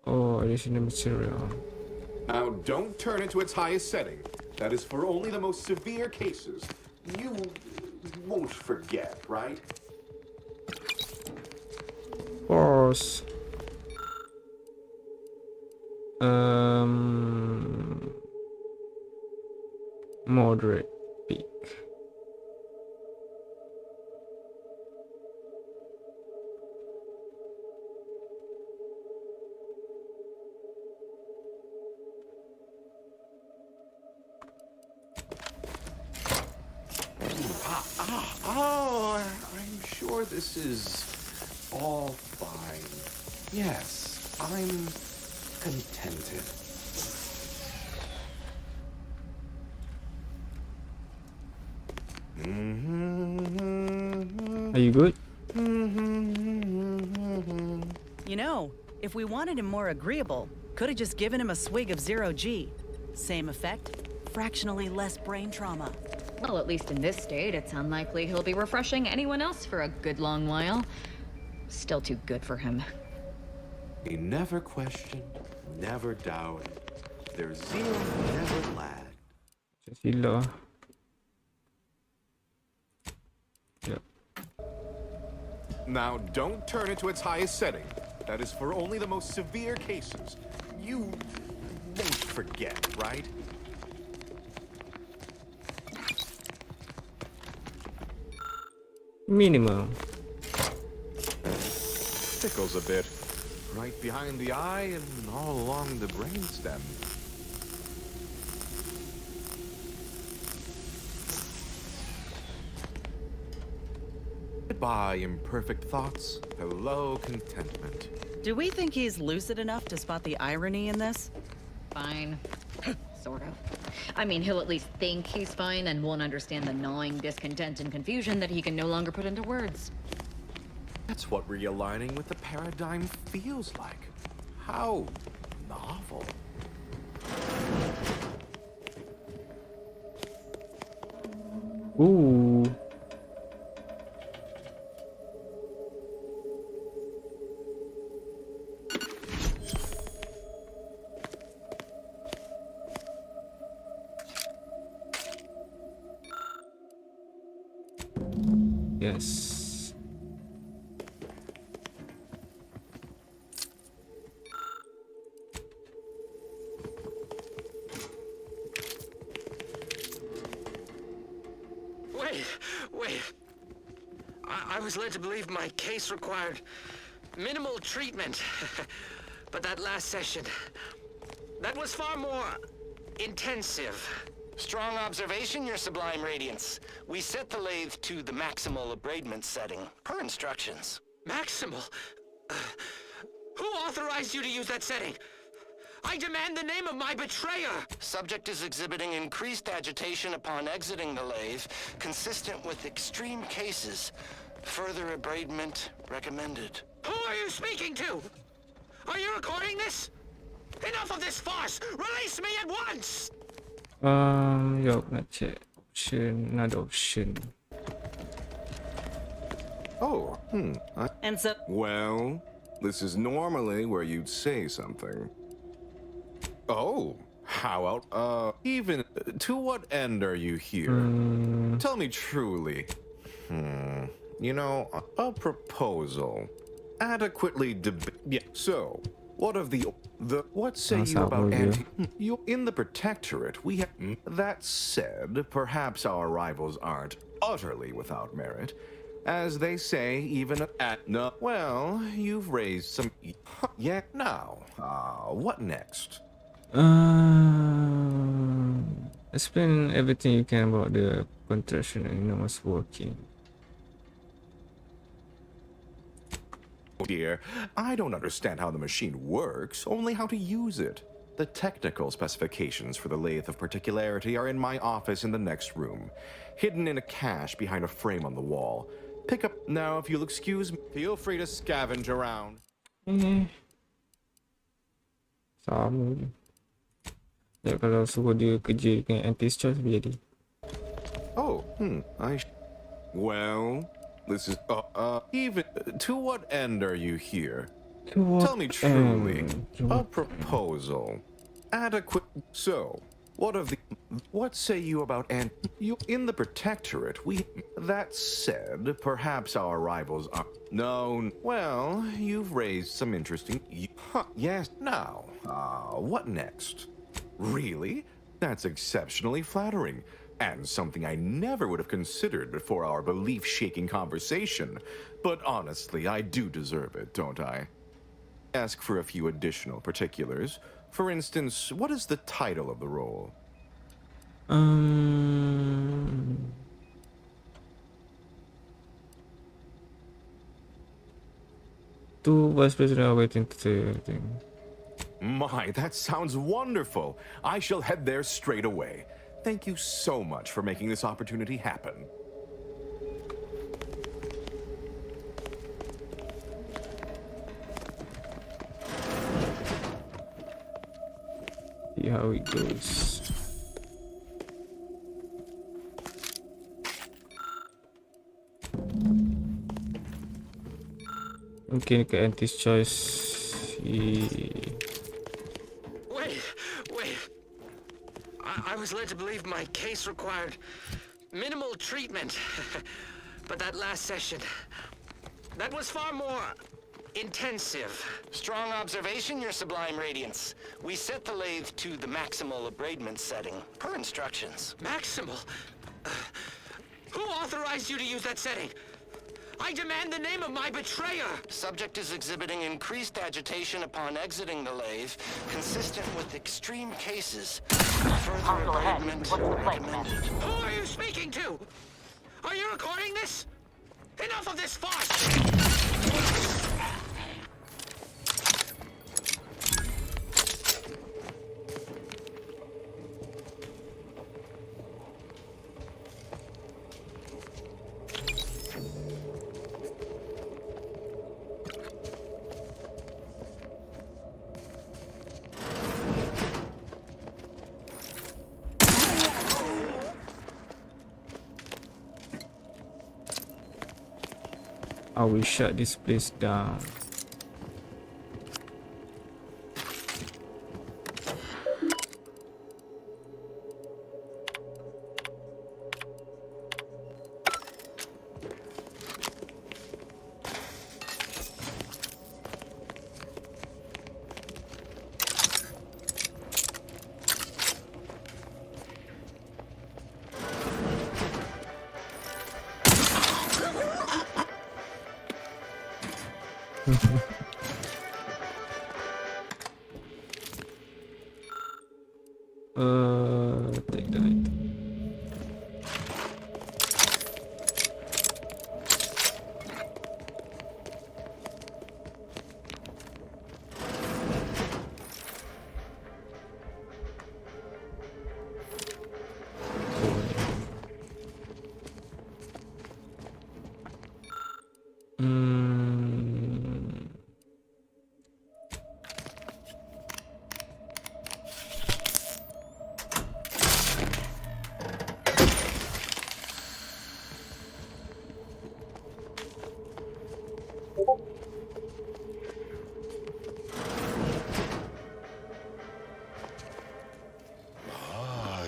Oh, additional material. Now, don't turn it to its highest setting. That is for only the most severe cases. You won't forget, right? Force. Moderate peak. I'm sure this is all fine. Yes, I'm contented. Are you good? You know, if we wanted him more agreeable, could have just given him a swig of 0G. Same effect, fractionally less brain trauma. Well, at least in this state, it's unlikely he'll be refreshing anyone else for a good long while. Still too good for him. He never questioned, never doubted. Their zeal never lagged. Sila. Yep. Now, don't turn it to its highest setting. That is for only the most severe cases. You won't forget, right? Minimum. Tickles a bit. Right behind the eye and all along the brainstem. Goodbye, imperfect thoughts. Hello, contentment. Do we think he's lucid enough to spot the irony in this? Fine. Sort of. I mean, he'll at least think he's fine and won't understand the gnawing discontent and confusion that he can no longer put into words. That's what realigning with the paradigm feels like. How novel. Ooh. Yes. Wait. I was led to believe my case required minimal treatment. But that last session, that was far more intensive. Strong observation, Your Sublime Radiance. We set the lathe to the maximal abradement setting, per instructions. Maximal? Who authorized you to use that setting? I demand the name of my betrayer! Subject is exhibiting increased agitation upon exiting the lathe, consistent with extreme cases. Further abradement recommended. Who are you speaking to? Are you recording this? Enough of this farce! Release me at once! Yup, nak check option, another option. Oh, And so... Well, this is normally where you'd say something. Oh, how out, even, to what end are you here? Tell me truly. You know, a proposal. Adequately yeah, so, what of the, what say you about you in the Protectorate, we have, that said, perhaps our rivals aren't utterly without merit. As they say, even at well, you've raised some, yeah, now, what next? Explain everything you can about the contraption and what's working. Oh dear, I don't understand how the machine works, only how to use it. The technical specifications for the Lathe of Particularity are in my office in the next room, hidden in a cache behind a frame on the wall. Pick up now if you'll excuse me. Feel free to scavenge around. Sama je. Ya, kalau suruh dia kerja dengan anti-choice boleh jadi. Oh, well, this is, even, to what end are you here? Tell me truly, a proposal. Adequate, so, what say you about, you, in the Protectorate, that said, perhaps our rivals are, no, well, you've raised some interesting, yes, now, what next? Really? That's exceptionally flattering, and something I never would have considered before our belief-shaking conversation. But honestly, I do deserve it, don't I? Ask for a few additional particulars. For instance, what is the title of the role? Two vice president waiting to say everything. My, that sounds wonderful. I shall head there straight away. Thank you so much for making this opportunity happen. See how it goes. Mungkin ke anti-choice. Wait. I was led to believe my case required minimal treatment. But that last session, that was far more intensive. Strong observation, Your Sublime Radiance. We set the lathe to the maximal abradement setting, per instructions. Maximal? Who authorized you to use that setting? I demand the name of my betrayer! Subject is exhibiting increased agitation upon exiting the lathe, consistent with extreme cases. Further abradement recommended. Who are you speaking to? Are you recording this? Enough of this farce! I will shut this place down. Take that.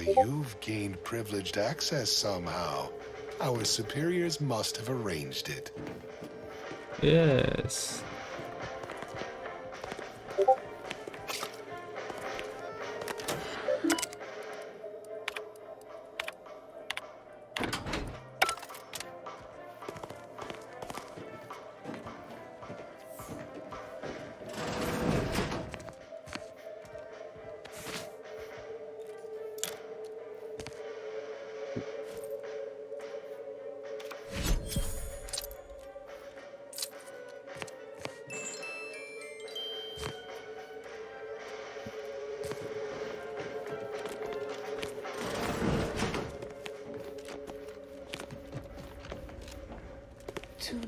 You've gained privileged access somehow. Our superiors must have arranged it. Yes.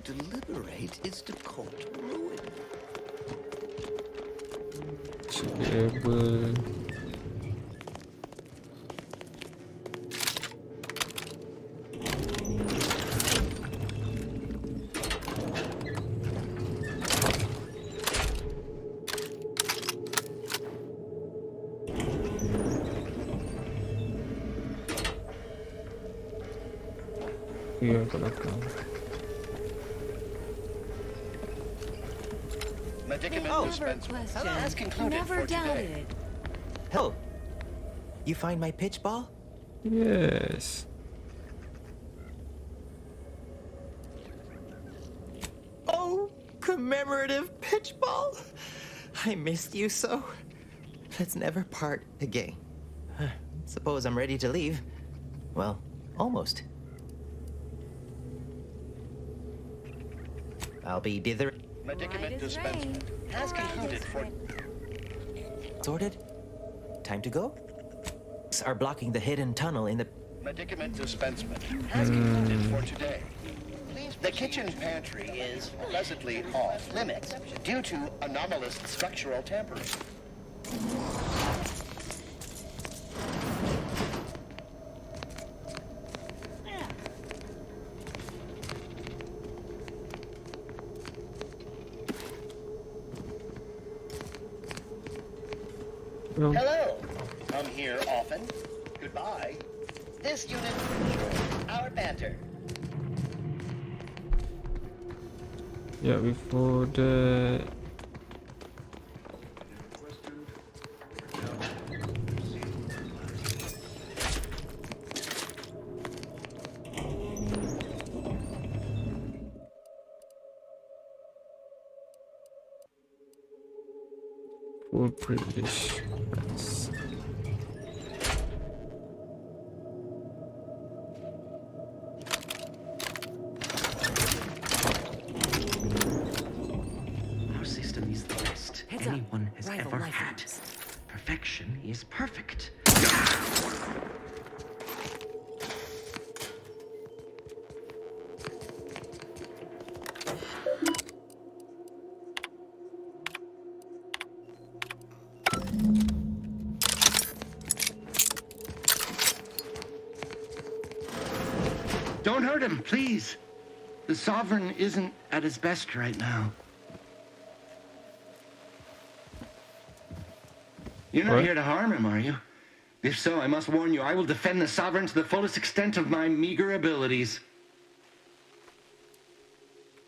deliberate is to court ruin. Able. Iya, kat belakang. Medicament Oh, dispensement has concluded Never for today. doubted. Hello. You find my pitch ball? Yes. Oh, commemorative pitch ball. I missed you so. Let's never part again. Suppose I'm ready to leave. Well, almost. I'll be dither. Medicament dispensement has concluded for... Sorted? Time to go? Are blocking the hidden tunnel in the... Medicament dispensement has concluded for today. The kitchen pantry is pleasantly off limits due to anomalous structural tampering. Hello. Come here often. Goodbye. This unit, our banter. Yeah, before the... For British press. Our system is the best Heads up. anyone has Rival ever life had. forms. Perfection is perfect. Don't hurt him, please. The Sovereign isn't at his best right now. You're not What? here to harm him, are you? If so, I must warn you, I will defend the Sovereign to the fullest extent of my meager abilities.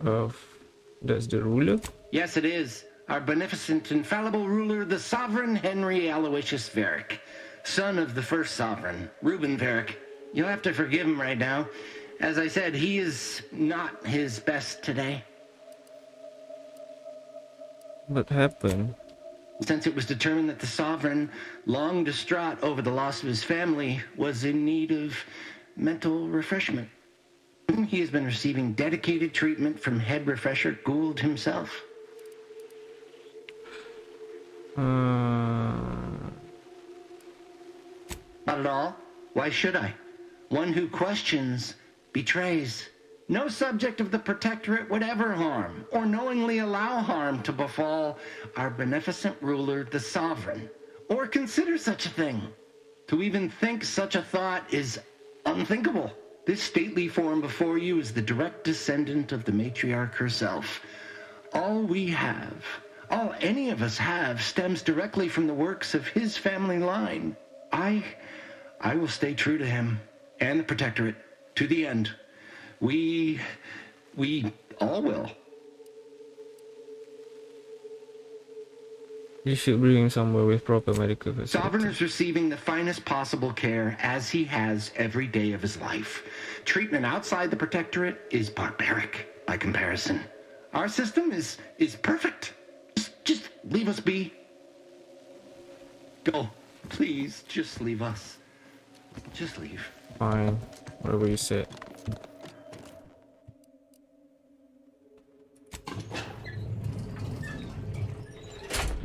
That's the ruler? Yes, it is. Our beneficent, infallible ruler, the Sovereign Henry Aloysius Varick, son of the first Sovereign, Reuben Varick. You'll have to forgive him right now. As I said, he is not his best today. What happened? Since it was determined that the Sovereign, long distraught over the loss of his family, was in need of mental refreshment. He has been receiving dedicated treatment from head refresher Gould himself. Not at all. Why should I? One who questions betrays. No subject of the Protectorate would ever harm or knowingly allow harm to befall our beneficent ruler, the Sovereign, or consider such a thing. To even think such a thought is unthinkable. This stately form before you is the direct descendant of the matriarch herself. All we have, all any of us have, stems directly from the works of his family line. I will stay true to him and the Protectorate to the end. We all will. You should bring him somewhere with proper medical facilities. Sovereign is receiving the finest possible care as he has every day of his life. Treatment outside the Protectorate is barbaric by comparison. Our system is perfect. Just leave us be. Go. Please, just leave us. Just leave. Fine. Whatever you said.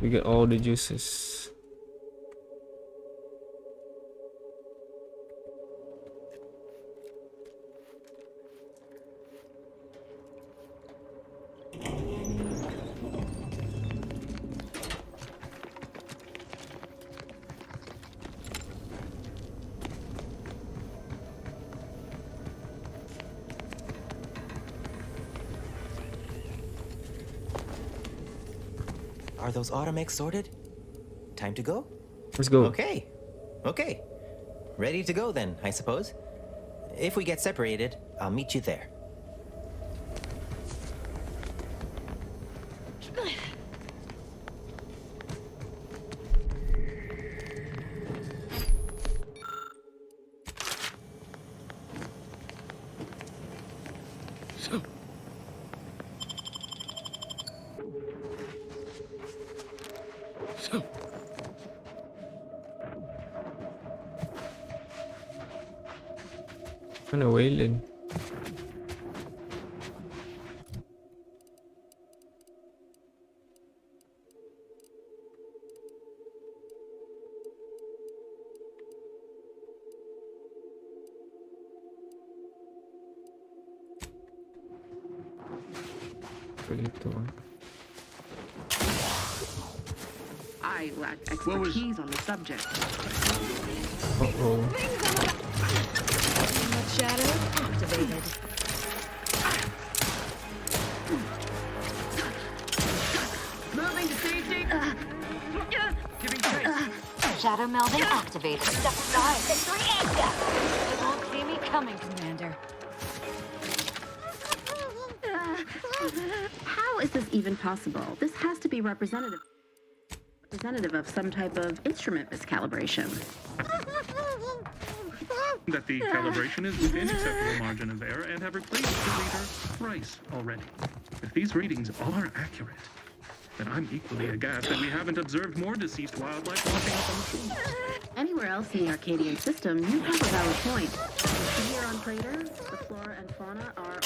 We get all the juices. Are those automex sorted? Time to go? Let's go. Okay. Okay. Ready to go then, I suppose. If we get separated, I'll meet you there. Mana Wayland? I lack expertise on the subject. Uh-oh. Shadow activated. Moving to safety. Giving chase. Shadow melding activated. Step aside. Victory and death. You won't see me coming, Commander. How is this even possible? This has to be representative of some type of instrument miscalibration. That the calibration is within acceptable margin of error and have replaced the reader thrice already. If these readings are accurate, then I'm equally aghast that we haven't observed more deceased wildlife washing up on the shore. Anywhere else in the Arcadian system, you have a valid point. Here on Praetor, the flora and fauna are...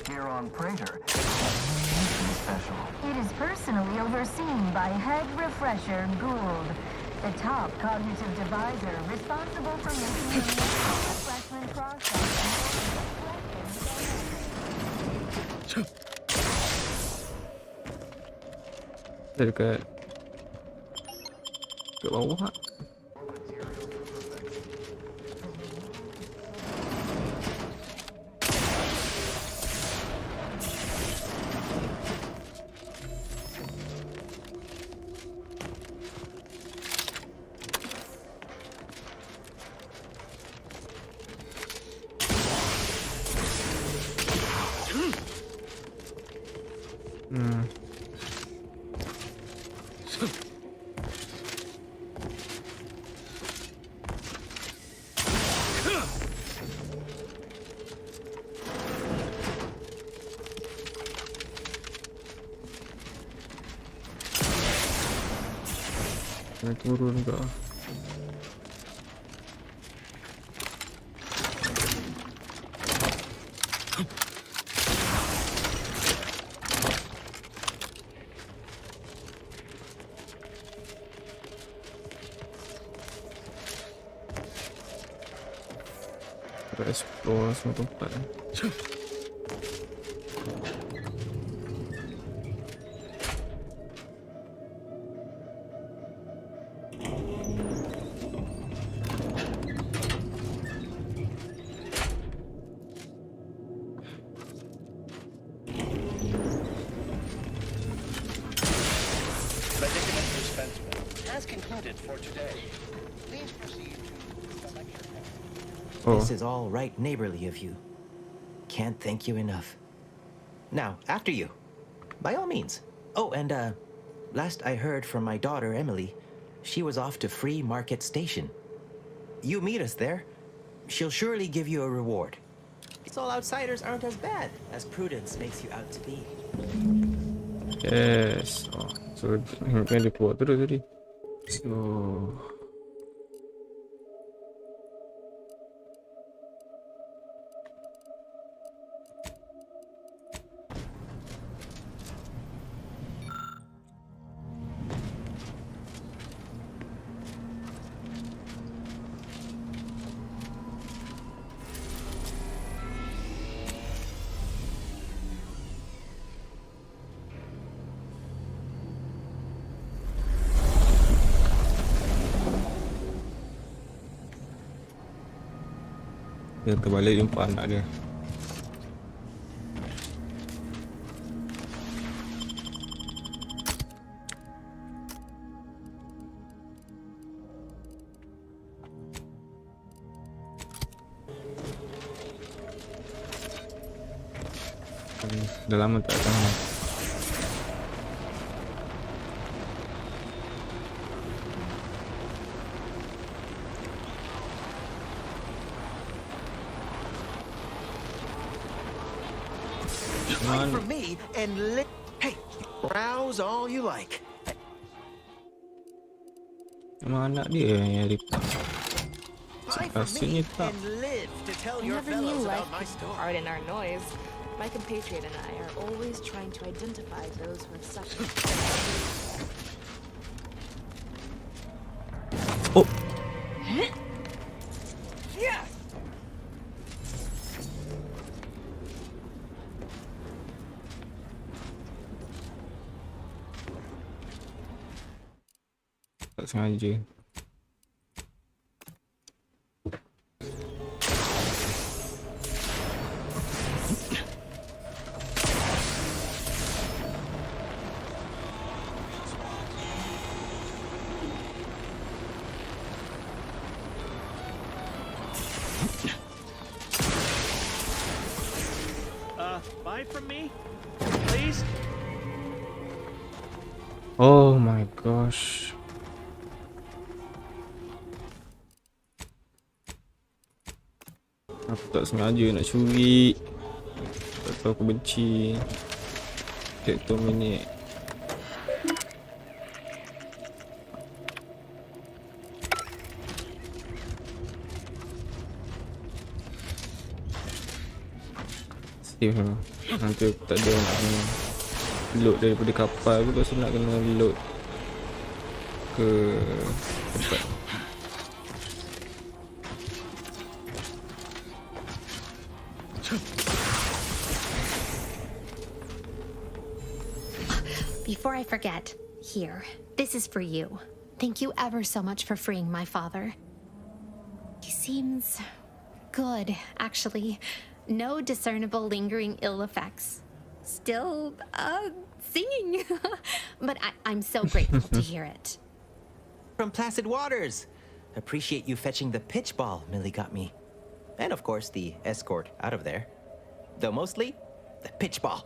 Here on Praetor, special. It is personally overseen by Head Refresher Gould, the top cognitive deviser responsible for making the refreshment process. Dekat bawah. Turun ke. Explore semua tempat. Predicament dispensement has concluded for today. Please proceed to the lecture hall. This is all right neighborly of you. Can't thank you enough. Now, after you. By all means. Oh, and last I heard from my daughter, Emily, she was off to Free Market Station. You meet us there. She'll surely give you a reward. It's all outsiders aren't as bad as Prudence makes you out to be. Yes. Oh, so kan dia buat terus tadi. So Dia terbalik jumpa anak dia. Dah lama tak datang. Buy from me and hey, browse all you like. Memang anak dia yang lipat. Buy from Asyiknya me tak. and live to tell I your never knew fellows life about my could story. pardon our noise. My compatriot and I are always trying to identify those who have suffered. Oh. Yeah. Tak sengaja. Buy from me, please. Oh my gosh. Aku tak sengaja nak curi. Tak tahu aku benci Captain Minute. Save lah. Nanti aku tak ada nak kena load daripada kapal. Aku rasa nak kena load ke tempat. Before I forget, here, this is for you. Thank you ever so much for freeing my father. He seems good, actually. No discernible lingering ill effects. Still, singing. But I'm so grateful to hear it. From Placid Waters. Appreciate you fetching the pitch ball Millie got me. And of course, the escort out of there. Though mostly, the pitch ball.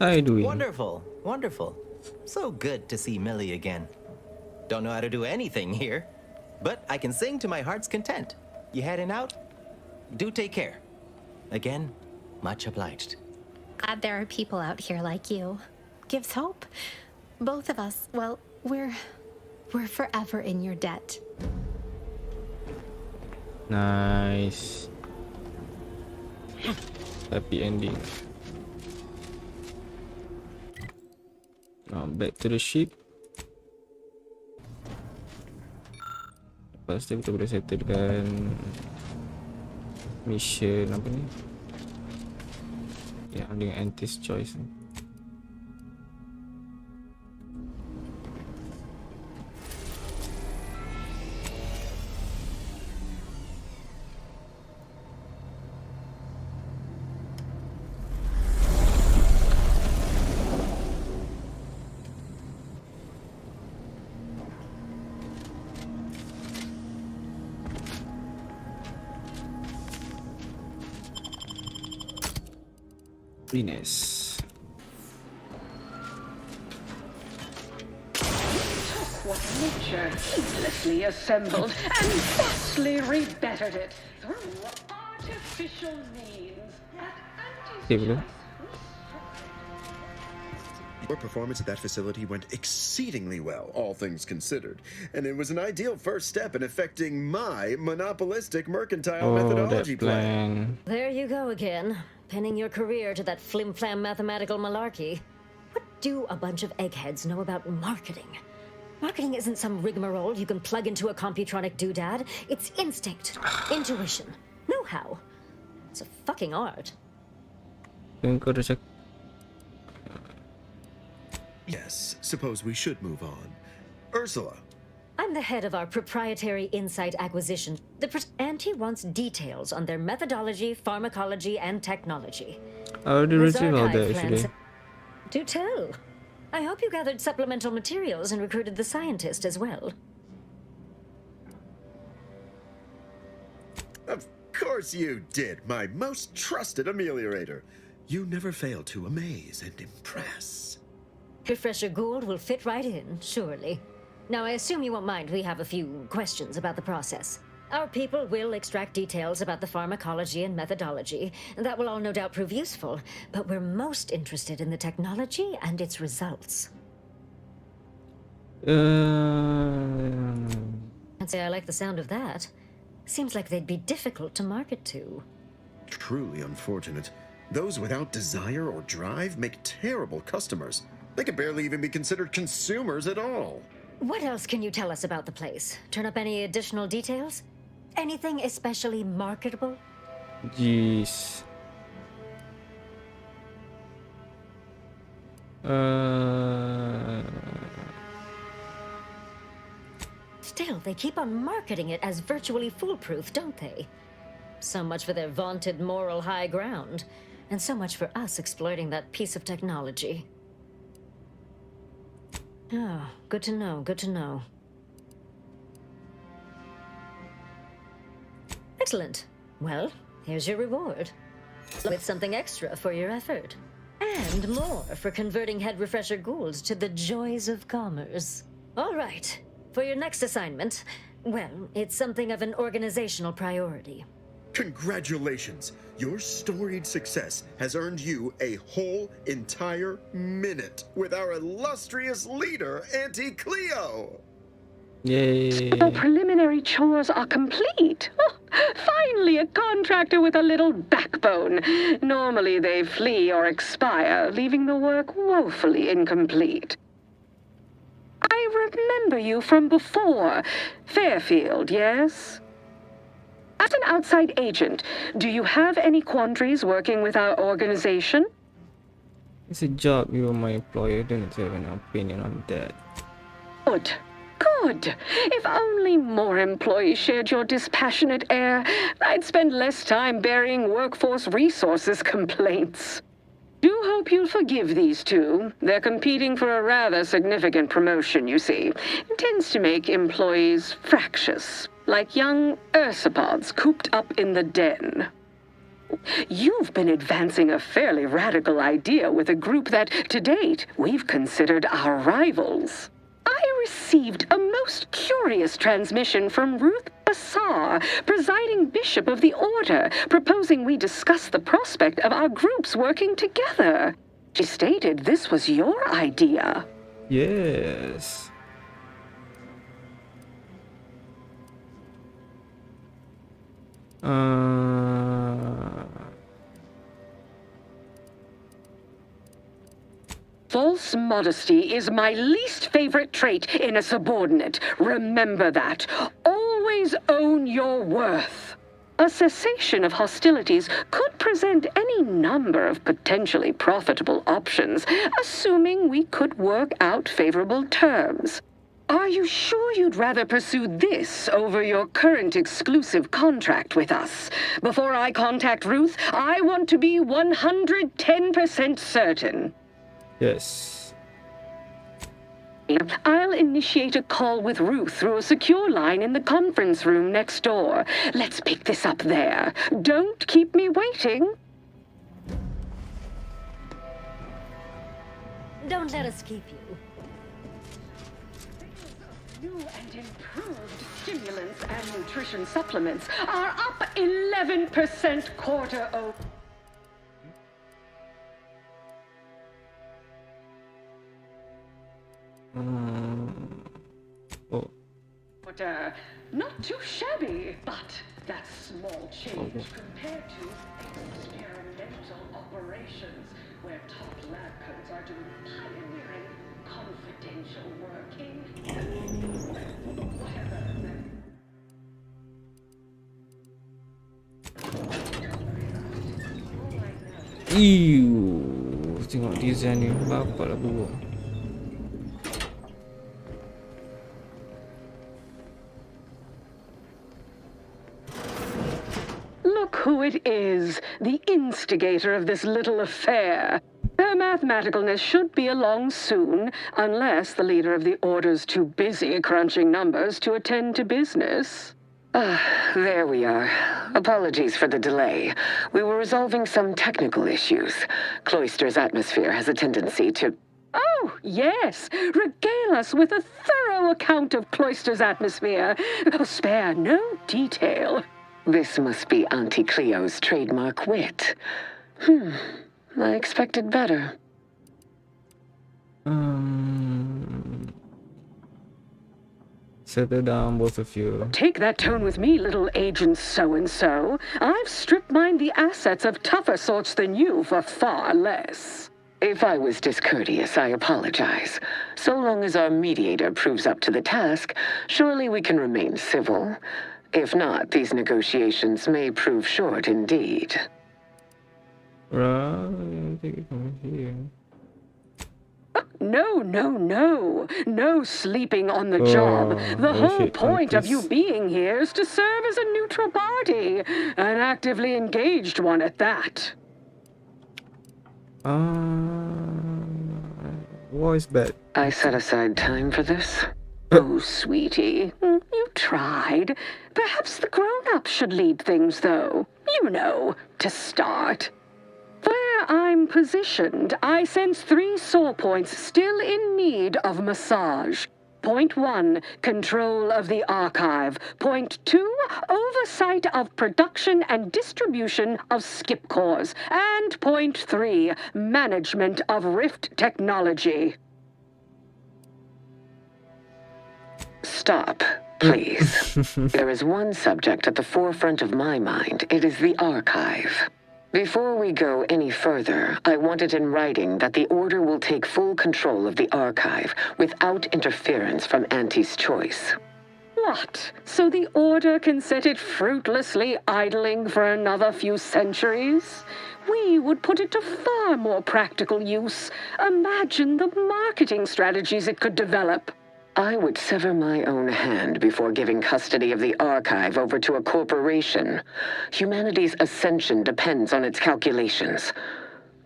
How you doing? Wonderful, wonderful. So good to see Millie again. Don't know how to do anything here, but I can sing to my heart's content. You heading out? Do take care. Again, much obliged. Glad there are people out here like you. Gives hope. Both of us, well, we're forever in your debt. Nice. Happy ending. Now back to the ship. Lepas tu kita boleh settlekan mission apa ni? Yang dengan Antis Choice ni. Venus. What nature heedlessly assembled and vastly rebettered it through artificial means at Your performance at that facility went exceedingly well, all things considered. And it was an ideal first step in effecting my monopolistic mercantile methodology plan. There you go again, pinning your career to that flim-flam mathematical malarkey. What do a bunch of eggheads know about marketing? Marketing isn't some rigmarole you can plug into a computronic doodad. It's instinct, intuition, know-how. It's a fucking art. Yes, suppose we should move on. Ursula. I'm the head of our proprietary insight acquisition, and he wants details on their methodology, pharmacology, and technology. I already His received all archive that plans- actually. Do tell. I hope you gathered supplemental materials and recruited the scientist as well. Of course you did, my most trusted ameliorator. You never fail to amaze and impress. Refresher Gould will fit right in, surely. Now, I assume you won't mind we have a few questions about the process. Our people will extract details about the pharmacology and methodology. That will all no doubt prove useful, but we're most interested in the technology and its results. I'd say I like the sound of that. Seems like they'd be difficult to market to. Truly unfortunate. Those without desire or drive make terrible customers. They could barely even be considered consumers at all. What else can you tell us about the place? Turn up any additional details? Anything especially marketable? Jeez. Still, they keep on marketing it as virtually foolproof, don't they? So much for their vaunted moral high ground, and so much for us exploiting that piece of technology. Oh, good to know, good to know. Excellent. Well, here's your reward. With something extra for your effort. And more for converting Head Refresher Gould to the joys of commerce. All right. For your next assignment, well, it's something of an organizational priority. Congratulations! Your storied success has earned you a whole entire minute with our illustrious leader, Auntie Cleo! Yay. The preliminary chores are complete. Oh, finally, a contractor with a little backbone. Normally they flee or expire, leaving the work woefully incomplete. I remember you from before. Fairfield, yes? As an outside agent, do you have any quandaries working with our organization? It's a job. You're my employer. Don't need to have an opinion on that. Good. Good. If only more employees shared your dispassionate air, I'd spend less time burying workforce resources complaints. Do hope you'll forgive these two. They're competing for a rather significant promotion, you see. It tends to make employees fractious, like young ursopods cooped up in the den. You've been advancing a fairly radical idea with a group that, to date, we've considered our rivals. I received a most curious transmission from Ruth Bassar, presiding bishop of the order, proposing we discuss the prospect of our groups working together. She stated this was your idea. Yes. False modesty is my least favorite trait in a subordinate. Remember that. Always own your worth. A cessation of hostilities could present any number of potentially profitable options, assuming we could work out favorable terms. Are you sure you'd rather pursue this over your current exclusive contract with us? Before I contact Ruth, I want to be 110% certain. Yes. I'll initiate a call with Ruth through a secure line in the conference room next door. Let's pick this up there. Don't keep me waiting. Don't let us keep you. New and improved stimulants and nutrition supplements are up 11% quarter over. Not too shabby, but that's small change compared to experimental operations where top lab coats are doing pioneering confidential work in Ew. Tengok design ni. Bapak lah buang. who it is, the instigator of this little affair. Her mathematicalness should be along soon, unless the leader of the Order's too busy crunching numbers to attend to business. There we are. Apologies for the delay. We were resolving some technical issues. Cloister's atmosphere has a tendency to... Oh, yes. Regale us with a thorough account of Cloister's atmosphere. Spare no detail. This must be Auntie Cleo's trademark wit. I expected better. Settle down, both of you. Take that tone with me, little Agent So-and-so. I've strip-mined the assets of tougher sorts than you for far less. If I was discourteous, I apologize. So long as our mediator proves up to the task, surely we can remain civil. If not, these negotiations may prove short indeed. Right, take it from here. No sleeping on the job. The whole point of you being here is to serve as a neutral party, an actively engaged one at that. Voice bet. I set aside time for this. Oh, sweetie, you tried. Perhaps the grown-ups should lead things, though. You know, to start. Where I'm positioned, I sense 3 sore points still in need of massage. Point 1, control of the archive. Point 2, oversight of production and distribution of skip cores. And point 3, management of Rift technology. Stop, please. There is one subject at the forefront of my mind. It is the archive. Before we go any further, I want it in writing that the Order will take full control of the archive without interference from Auntie's choice. What? So the Order can set it fruitlessly idling for another few centuries? We would put it to far more practical use. Imagine the marketing strategies it could develop. I would sever my own hand before giving custody of the archive over to a corporation. Humanity's ascension depends on its calculations.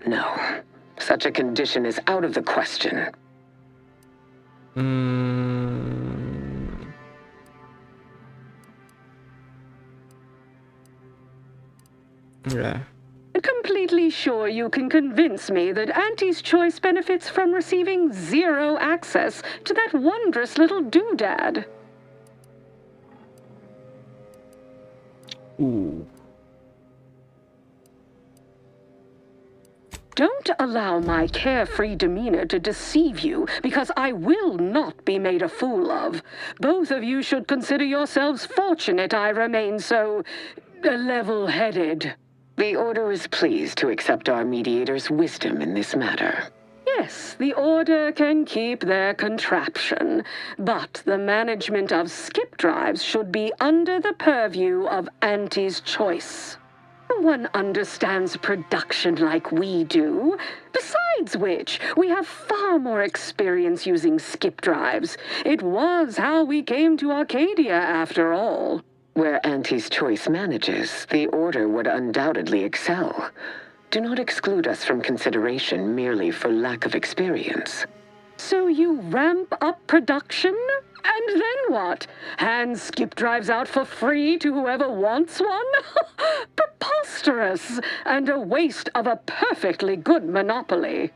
No, such a condition is out of the question. Yeah. Completely sure you can convince me that Auntie's choice benefits from receiving 0 access to that wondrous little doodad. Ooh. Don't allow my carefree demeanor to deceive you, because I will not be made a fool of. Both of you should consider yourselves fortunate I remain so level-headed. The Order is pleased to accept our mediator's wisdom in this matter. Yes, the Order can keep their contraption, but the management of skip drives should be under the purview of Auntie's choice. One understands production like we do. Besides which, we have far more experience using skip drives. It was how we came to Arcadia, after all. Where Auntie's choice manages, the Order would undoubtedly excel. Do not exclude us from consideration merely for lack of experience. So you ramp up production? And then what? Hand skip drives out for free to whoever wants one? Preposterous, and a waste of a perfectly good monopoly.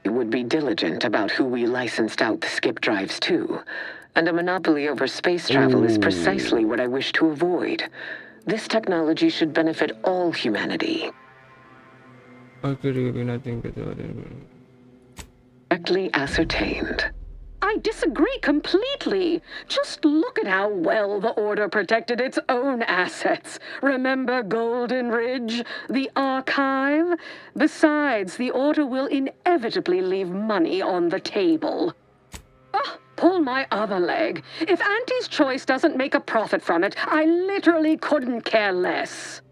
We would be diligent about who we licensed out the skip drives to. And a monopoly over space travel is precisely what I wish to avoid. This technology should benefit all humanity. Correctly ascertained. I disagree completely. Just look at how well the Order protected its own assets. Remember Golden Ridge, the archive? Besides, the Order will inevitably leave money on the table. Pull my other leg. If Auntie's choice doesn't make a profit from it, I literally couldn't care less.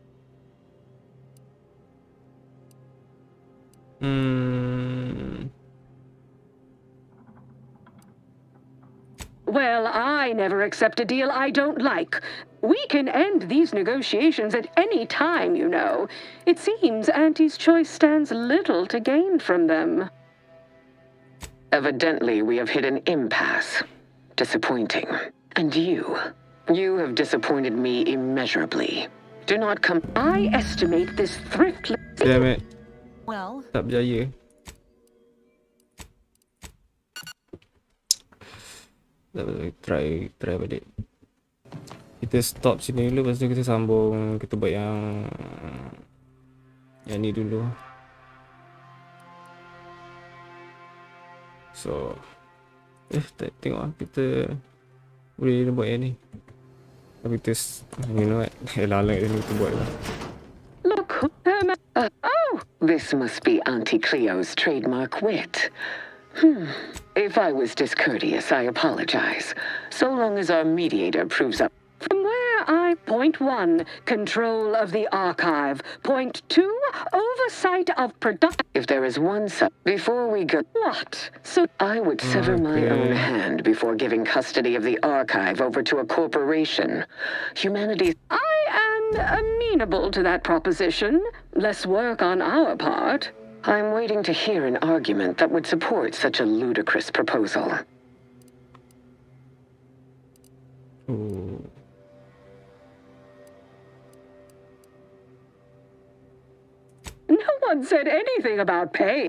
Well, I never accept a deal I don't like. We can end these negotiations at any time, you know. It seems Auntie's choice stands little to gain from them. Evidently, we have hit an impasse. Disappointing. And you have disappointed me immeasurably. Do not come. I estimate this thriftless. Damn it. Well, Tak berjaya. Try balik. Kita stop sini dulu, lepas tu kita sambung, kita buat yang ni dulu. So tak tengok lah, kita boleh buat yang ni. Tapi kita, you know what, elak-elak ni kita buat lah. Look, oh, this must be Auntie Cleo's trademark wit. If I was discourteous, I apologize. So long as our mediator proves up. From where Point 1, control of the archive. Point 2, oversight of production. If there is one before we go. What? So I would sever my own hand before giving custody of the archive over to a corporation. Humanity. I am amenable to that proposition. Less work on our part. I'm waiting to hear an argument that would support such a ludicrous proposal. No one said anything about pay.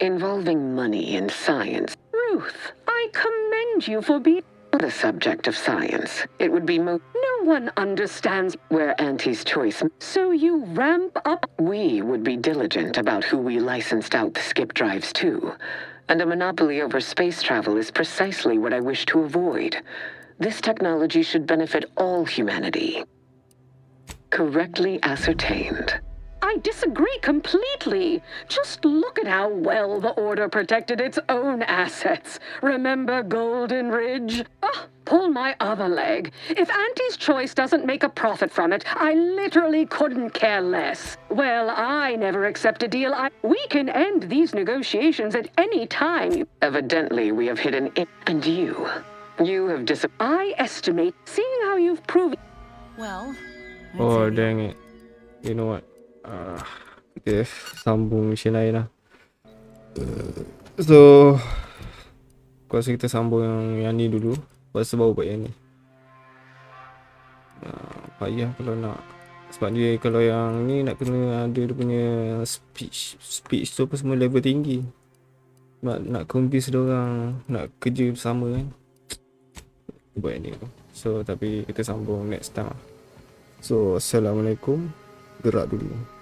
Involving money and science. Ruth, I commend you for being the subject of science. It would be No one understands where Auntie's choice. So you ramp up. We would be diligent about who we licensed out the skip drives to. And a monopoly over space travel is precisely what I wish to avoid. This technology should benefit all humanity. Correctly ascertained. I disagree completely. Just look at how well the Order protected its own assets. Remember Golden Ridge? Oh, pull my other leg. If Auntie's choice doesn't make a profit from it, I literally couldn't care less. Well, I never accept a deal. We can end these negotiations at any time. Evidently, we have hit an and you have I estimate, seeing how you've proven. Well. Oh, dang it. You know what? Kita sambung mission lain lah. So aku rasa kita sambung yang ni dulu, lepas tu baru buat yang ni. Payah kalau nak, sebab dia kalau yang ni nak kena ada dia punya speech tu apa semua level tinggi. Nak convince dia orang nak kerja bersama kan. Buat yang ni. So tapi kita sambung next time. So assalamualaikum. Gerak dulu.